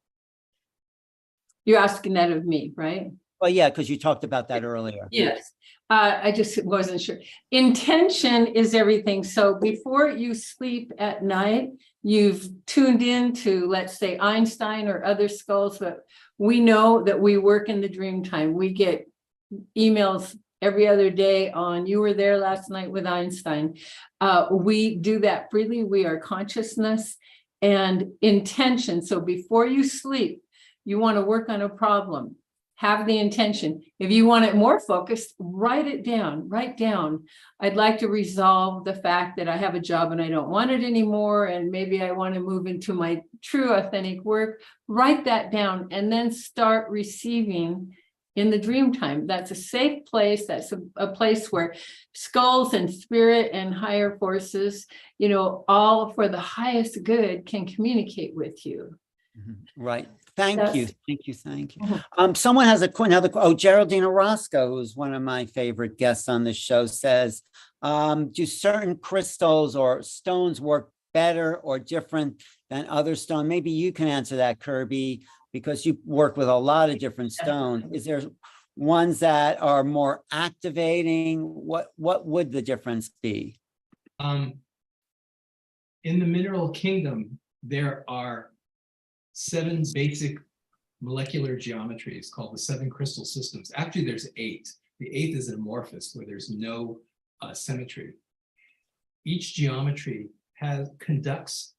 You're asking that of me, right? Well, yeah, because you talked about that earlier. Yes. I just wasn't sure. Intention is everything. So before you sleep at night, you've tuned in to, let's say, Einstein or other skulls, but we know that we work in the dream time. We get emails every other day on, you were there last night with Einstein. We do that freely. We are consciousness and intention. So before you sleep, you want to work on a problem, have the intention. If you want it more focused, write it down, write down. I'd like to resolve the fact that I have a job and I don't want it anymore. And maybe I want to move into my true authentic work. Write that down and then start receiving in the dream time. That's a safe place. That's a place where skulls and spirit and higher forces, you know, all for the highest good can communicate with you. Right. Thank you. That's- Thank you. Thank you. Mhm. Someone has Geraldine Orozco, who's one of my favorite guests on the show, says, do certain crystals or stones work better or different than other stones? Maybe you can answer that, Kirby, because you work with a lot of different stones. Is there ones that are more activating? What would the difference be? In the mineral kingdom, there are 7 basic molecular geometries called the 7 crystal systems. Actually, there's 8. The 8th is amorphous, where there's no symmetry. Each geometry conducts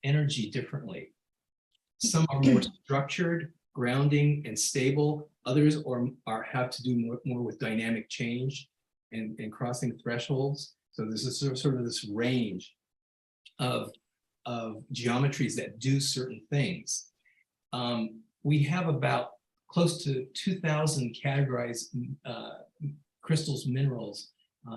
energy differently. Some are more structured, grounding, and stable. Others have to do more with dynamic change and crossing thresholds. So there's a sort of this range of geometries that do certain things. We have about close to 2,000 categorized crystals, minerals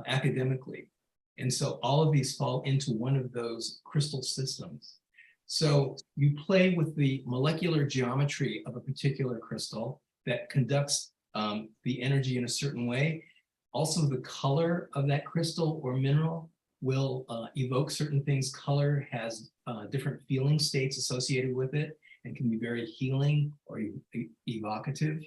academically. And so all of these fall into one of those crystal systems. So you play with the molecular geometry of a particular crystal that conducts the energy in a certain way. Also, the color of that crystal or mineral will evoke certain things. Color has different feeling states associated with it and can be very healing or evocative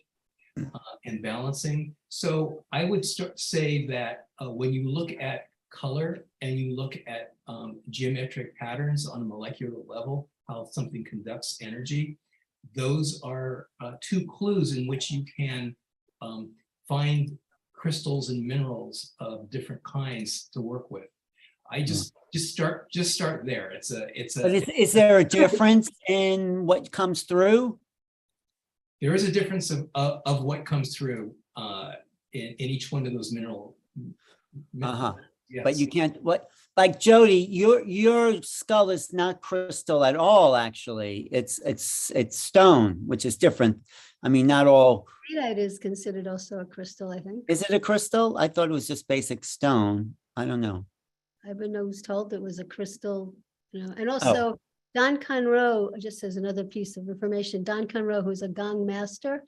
and balancing. So I would say that when you look at color and you look at geometric patterns on a molecular level, how something conducts energy, those are 2 clues in which you can find crystals and minerals of different kinds to work with. I just start there. But is there a difference in what comes through? There is a difference of what comes through in each one of those minerals. Yes. But you can't, like Jody, your skull is not crystal at all, actually. It's stone, which is different. I mean, not all. Jadeite is considered also a crystal, I think. Is it a crystal? I thought it was just basic stone. I don't know. I've been always told it was a crystal, you know, and also Don Conroe, just as another piece of information, Don Conroe, who's a gong master,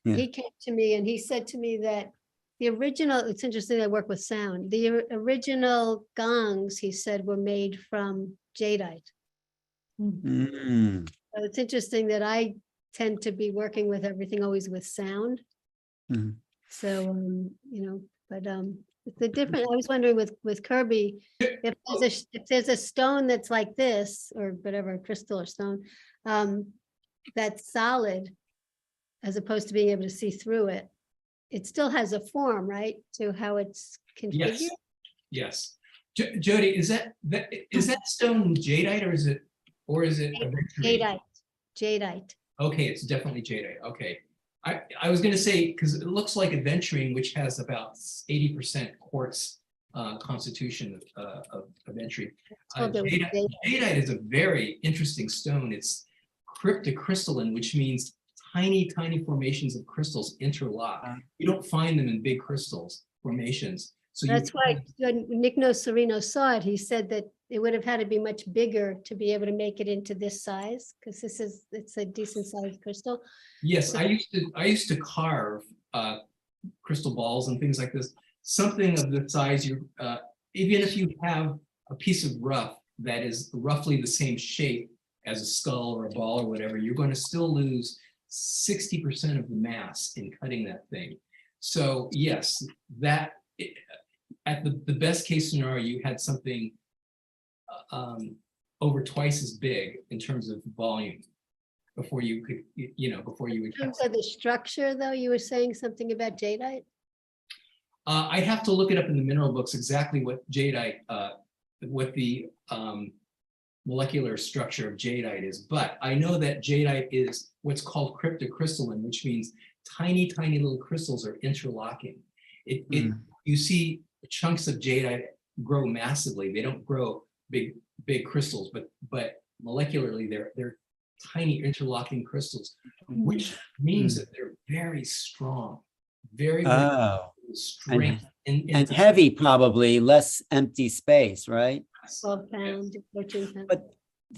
he came to me and he said to me that the original, it's interesting, I work with sound. The original gongs, he said, were made from jadeite. Mm. So it's interesting that I tend to be working with everything always with sound. Mhm. So, you know, but it's a different, I was wondering with Kirby, if there's a stone that's like this, or whatever, crystal or stone, that's solid, as opposed to being able to see through it, it still has a form, right, to how it's configured? Yes. Jody, is that stone jadeite or is it Jadeite. Jadeite. Okay, it's definitely jadeite. Okay. I was going to say, because it looks like aventurine, which has about 80% quartz constitution of aventurine. Jadeite is a very interesting stone. It's cryptocrystalline, which means tiny formations of crystals interlock. You don't find them in big crystals formations. So that's why when Nick Serino saw it, he said that it would have had to be much bigger to be able to make it into this size, because it's a decent sized crystal. Yes, so, I used to carve crystal balls and things like this. Something of the size even if you have a piece of rough that is roughly the same shape as a skull or a ball or whatever, you're going to still lose 60% of the mass in cutting that thing. So yes, that at the best case scenario, you had something over twice as big in terms of volume. before you could, before you would. In terms of the structure, though, you were saying something about jadeite? I'd have to look it up in the mineral books exactly what jadeite, what the molecular structure of jadeite is, but I know that jadeite is what's called cryptocrystalline, which means tiny, tiny little crystals are interlocking. You see chunks of jadeite grow massively. They don't grow big crystals, but molecularly they're tiny interlocking crystals, which means that they're very strong, very strength and heavy, probably less empty space, right? 12 pounds, 14 pounds. But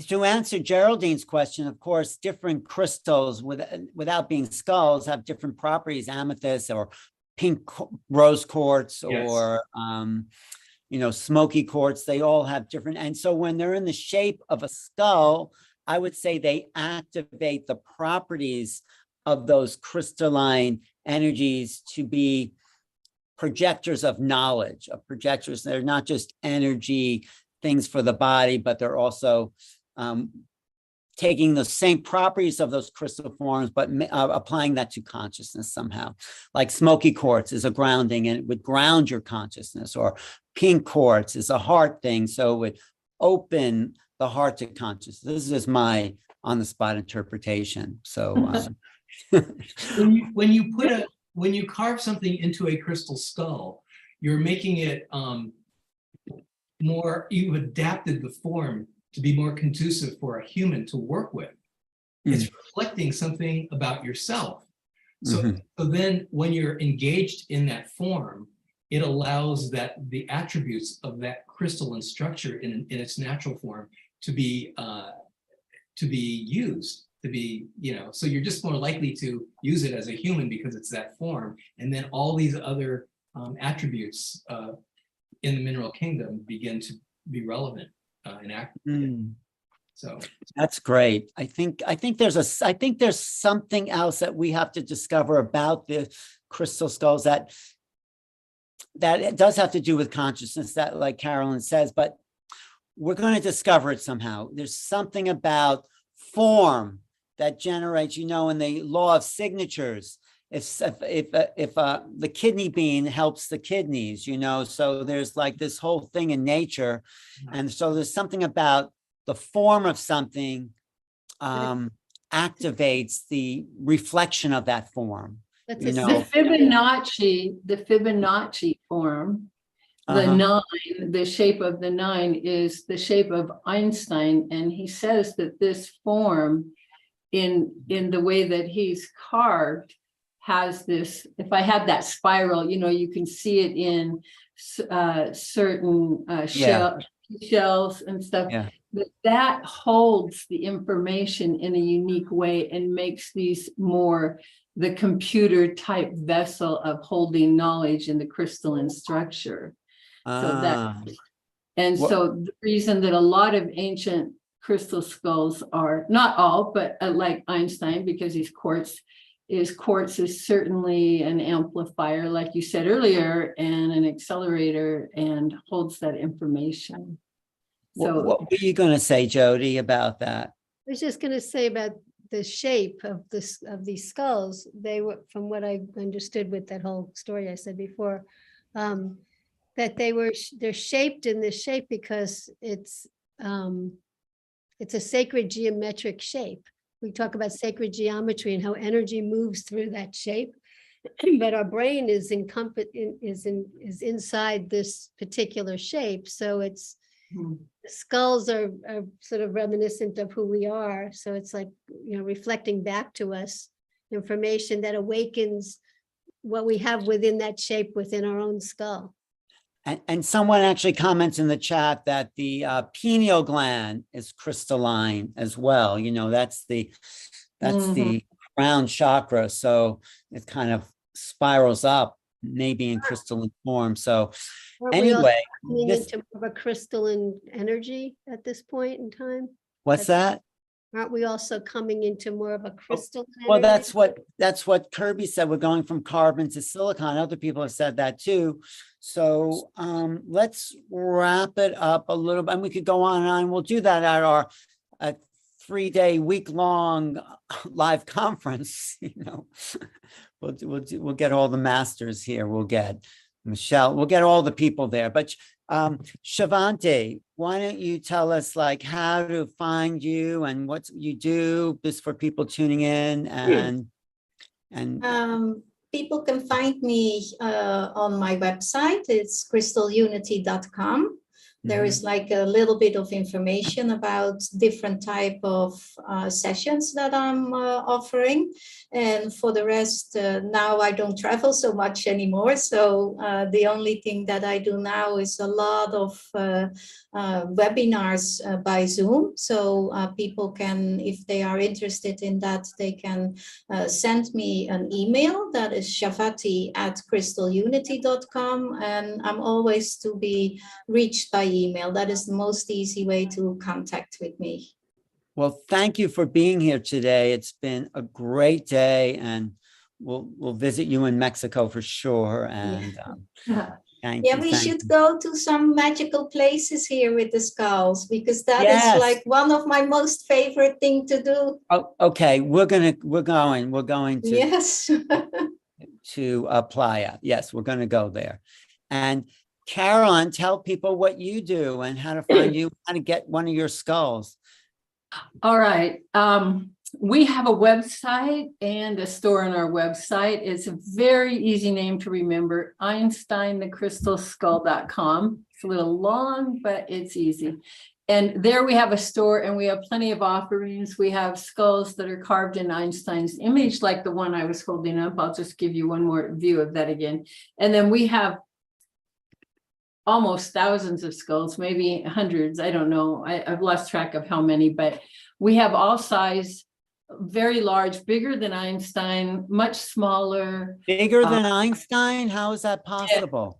to answer Geraldine's question, of course, different crystals without being skulls have different properties, amethyst or pink rose quartz or, smoky quartz, they all have different. And so when they're in the shape of a skull, I would say they activate the properties of those crystalline energies to be projectors of knowledge, of projectors. They're not just energy things for the body, but they're also taking the same properties of those crystal forms, but applying that to consciousness somehow. Like smoky quartz is a grounding and it would ground your consciousness, or pink quartz is a heart thing. So it would open the heart to consciousness. This is my on-the-spot interpretation. So when you carve something into a crystal skull, you're making it you've adapted the form to be more conducive for a human to work with. It's reflecting something about yourself. So then when you're engaged in that form, it allows the attributes of that crystalline structure in its natural form to be used, so you're just more likely to use it as a human because it's that form. And then all these other attributes in the mineral kingdom begin to be relevant and active. So that's great. I think there's something else that we have to discover about the crystal skulls that it does have to do with consciousness, that, like Carolyn says, but we're going to discover it somehow. There's something about form that generates, in the law of signatures. If the kidney bean helps the kidneys, so there's like this whole thing in nature. And so there's something about the form of something activates the reflection of that form. The Fibonacci form, the 9, the shape of the 9 is the shape of Einstein. And he says that this form in the way that he's carved has this, if I had that spiral, you can see it in certain shells and stuff, that holds the information in a unique way and makes these more the computer type vessel of holding knowledge in the crystalline structure. So the reason that a lot of ancient crystal skulls are, not all, but like Einstein, because he's quartz is certainly an amplifier, like you said earlier, and an accelerator, and holds that information. So what were you going to say, Jody, about that? I was just going to say about the shape of these skulls. They were, from what I understood with that whole story I said before, that they're shaped in this shape because it's a sacred geometric shape. We talk about sacred geometry and how energy moves through that shape, but our brain is inside this particular shape. So it's the skulls are sort of reminiscent of who we are. So it's like, reflecting back to us information that awakens what we have within that shape within our own skull. And someone actually comments in the chat that the pineal gland is crystalline as well. That's the crown chakra. So it kind of spirals up, maybe in crystalline form. So anyway, coming into more of a crystalline energy at this point in time. What's that? Aren't we also coming into more of a crystal energy? Well, that's what Kirby said. We're going from carbon to silicon. Other people have said that too. So let's wrap it up a little bit, and we could go on and on. We'll do that at our 3-day, week-long live conference, we'll get all the masters here. We'll get Michelle, we'll get all the people there. But Shivanti, why don't you tell us like how to find you and what you do, just for people tuning in, and people can find me on my website. It's crystalunity.com. There is like a little bit of information about different type of sessions that I'm offering. And for the rest, now I don't travel so much anymore. So the only thing that I do now is a lot of webinars by Zoom. So people can, if they are interested in that, they can send me an email. That is shavati@crystalunity.com. And I'm always to be reached by email. That is the most easy way to contact with me. well, thank you for being here today. It's been a great day, and we'll visit you in Mexico for sure. And thank you. We thank should you. go to some magical places here with the skulls, because that is Yes. like one of my most favorite thing to do. Oh, okay, we're going to Yes. Playa. Yes, we're going to go there. And Carolyn, tell people what you do and how to find you, how to get one of your skulls. All right. We have a website and a store on our website. It's a very easy name to remember, EinsteinTheCrystalSkull.com. It's a little long, but it's easy. And there we have a store, and we have plenty of offerings. We have skulls that are carved in Einstein's image, like the one I was holding up. I'll just give you one more view of that again. And then we have almost thousands of skulls, maybe hundreds. I don't know. I've lost track of how many, but we have all size, very large, bigger than Einstein, much smaller. Bigger than Einstein? How is that possible?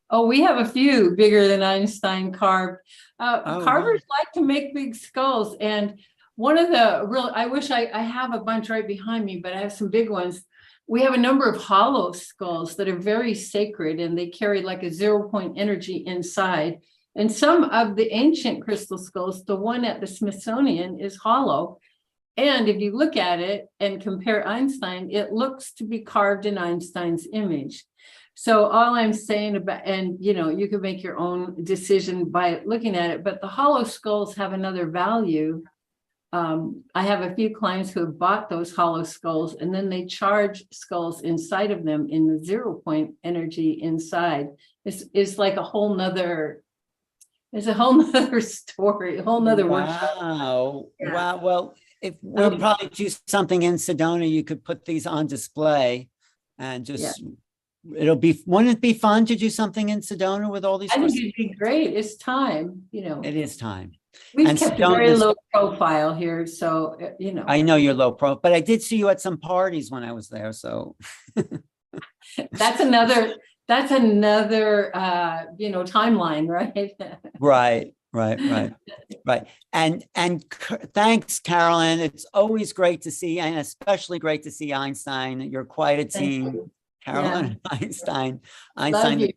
Oh, we have a few bigger than Einstein carved. Carvers like to make big skulls. And one of the real, I wish I have a bunch right behind me, but I have some big ones. We have a number of hollow skulls that are very sacred, and they carry like a 0-point energy inside. And some of the ancient crystal skulls, the one at the Smithsonian, is hollow. And if you look at it and compare Einstein, it looks to be carved in Einstein's image. So all I'm saying about, and you can make your own decision by looking at it, but the hollow skulls have another value. I have a few clients who have bought those hollow skulls, and then they charge skulls inside of them in the 0-point energy inside. It's like a whole nother, it's a whole nother story, a whole nother workshop. Wow. Yeah. Wow. Well, if we'll probably do something in Sedona, you could put these on display and just, wouldn't it be fun to do something in Sedona with all these? I think it'd be great. It's time, It is time. We've And kept a very low profile here, so, I know you're low pro, but I did see you at some parties when I was there, so. That's another timeline, right? Right. And thanks, Carolyn. It's always great to see, and especially great to see Einstein. You're quite a team, Carolyn. Einstein. Love you.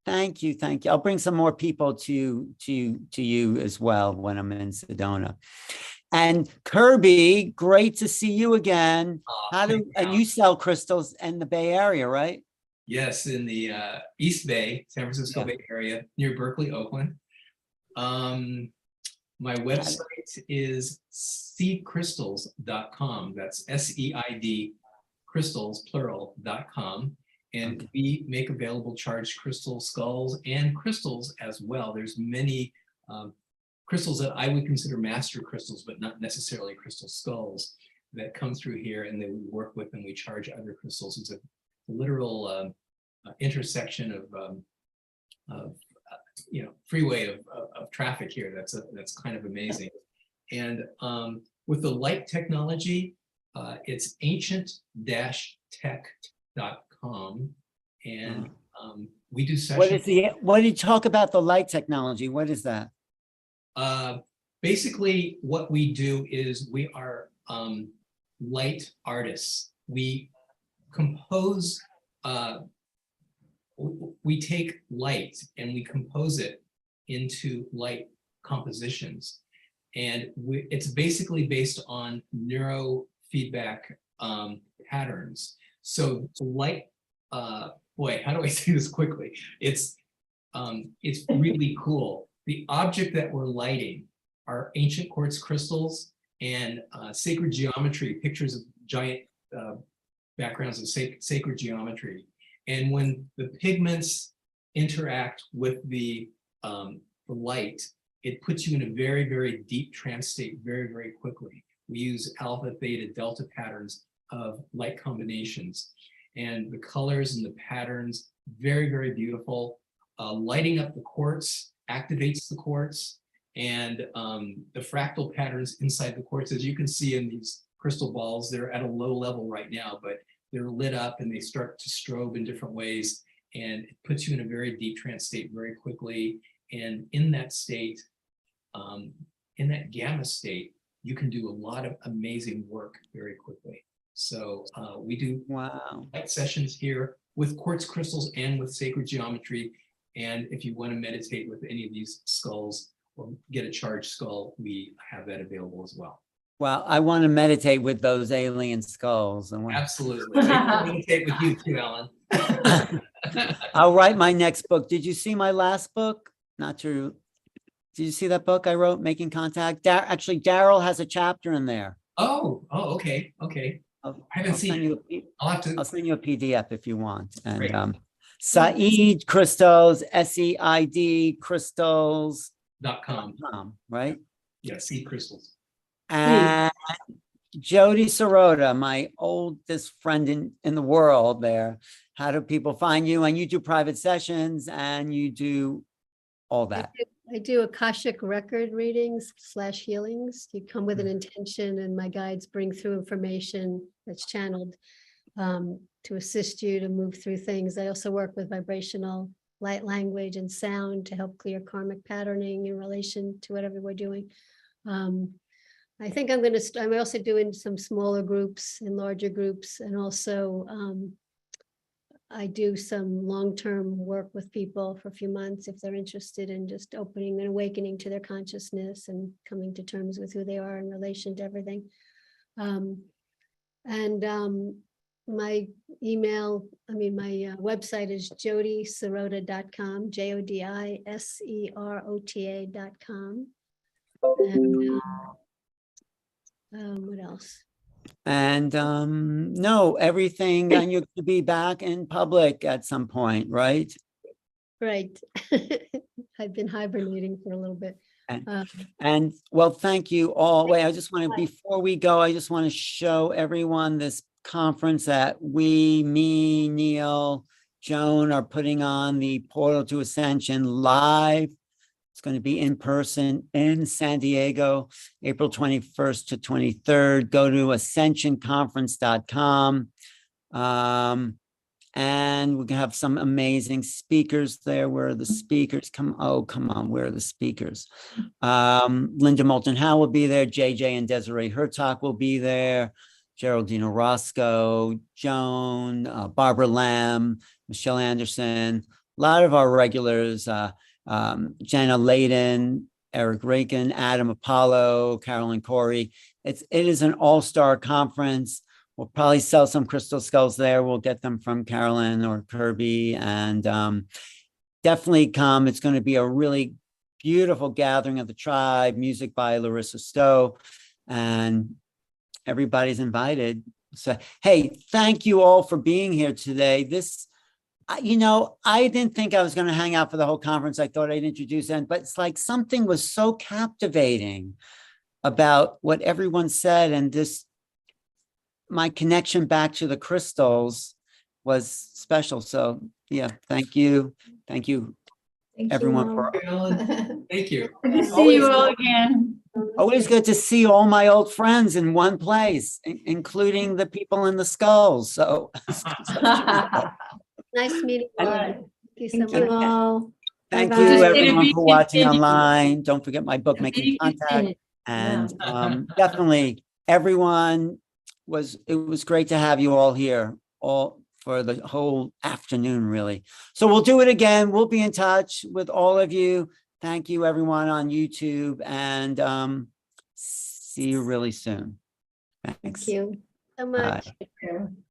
Thank you. I'll bring some more people to you as well when I'm in Sedona. And Kirby, great to see you again. And you sell crystals in the Bay Area, right? Yes, in the East Bay, San Francisco Bay Area, near Berkeley, Oakland. My website is seedcrystals.com. That's SEID crystals, plural.com. And we make available charged crystal skulls and crystals as well. There's many crystals that I would consider master crystals, but not necessarily crystal skulls, that come through here, and then we work with and we charge other crystals. It's a literal intersection of freeway of traffic here. That's kind of amazing. And with the light technology, it's ancient-tech.com, and we do sessions. What did you talk about the light technology? What is that? Basically, what we do is we are light artists. We compose, we take light and we compose it into light compositions. And it's basically based on neurofeedback patterns. So like, boy, how do I say this quickly? It's really cool. The object that we're lighting are ancient quartz crystals and sacred geometry, pictures of giant backgrounds of sacred geometry. And when the pigments interact with the light, it puts you in a very, very deep trance state very, very quickly. We use alpha, theta, delta patterns of light combinations. And the colors and the patterns, very, very beautiful. Lighting up the quartz activates the quartz, and the fractal patterns inside the quartz, as you can see in these crystal balls, they're at a low level right now, but they're lit up and they start to strobe in different ways, and it puts you in a very deep trance state very quickly. And in that state, in that gamma state, you can do a lot of amazing work very quickly. So we do light sessions here with quartz crystals and with sacred geometry. And if you want to meditate with any of these skulls or get a charged skull, we have that available as well. Well, I want to meditate with those alien skulls. Absolutely. I can meditate with you too, Alan. I'll write my next book. Did you see my last book? Not true. Did you see that book I wrote, Making Contact? Actually, Daryl has a chapter in there. Oh, okay. I haven't seen it. I'll send you a PDF if you want. And Great. Saeed Crystals, SEID crystals.com, right? Yeah, Seed Crystals. And Jody Sirota, my oldest friend in the world there. How do people find you? And you do private sessions and you do all that. I do Akashic record readings / healings. You come with an intention and my guides bring through information that's channeled to assist you to move through things. I also work with vibrational light language and sound to help clear karmic patterning in relation to whatever we're doing. I think I'm also doing some smaller groups and larger groups, and also I do some long-term work with people for a few months if they're interested in just opening and awakening to their consciousness and coming to terms with who they are in relation to everything. My my website is jodisirota.com, JODISEROTA.com. And what else? And no, everything, and you're going to be back in public at some point, right? Right. I've been hibernating for a little bit. And well, thank you all. Wait, I just want to, before we go, I just want to show everyone this conference that me, Neil, Joan are putting on, the Portal to Ascension live. It's going to be in person in San Diego, April 21st to 23rd. Go to ascensionconference.com. And we can have some amazing speakers there. Where are the speakers? Come on, where are the speakers? Linda Moulton Howe will be there. JJ and Desiree Hertog will be there. Geraldine Orozco, Joan, Barbara Lamb, Michelle Anderson, a lot of our regulars, Jenna Layden, Eric Rakin, Adam Apollo, Carolyn Corey. It is an all-star conference. We'll probably sell some crystal skulls there. We'll get them from Carolyn or Kirby, and definitely come. It's going to be a really beautiful gathering of the tribe, music by Larissa Stowe, and everybody's invited. So, hey, thank you all for being here today. This, I didn't think I was going to hang out for the whole conference. I thought I'd introduce them, but it's like something was so captivating about what everyone said, and my connection back to the crystals was special. So yeah, thank you. Thank you, everyone. Thank you. Good to see you all again. Always good to see all my old friends in one place, including the people in the skulls. So Nice meeting you. Bye. Thank you so much. thank Bye-bye. you everyone for watching online. Don't forget my book, Making You can Contact. say it. And definitely everyone it was great to have you all here, all for the whole afternoon, really. So we'll do it again. We'll be in touch with all of you. Thank you everyone on YouTube, and See you really soon. Thank Thanks. you. So Bye. much.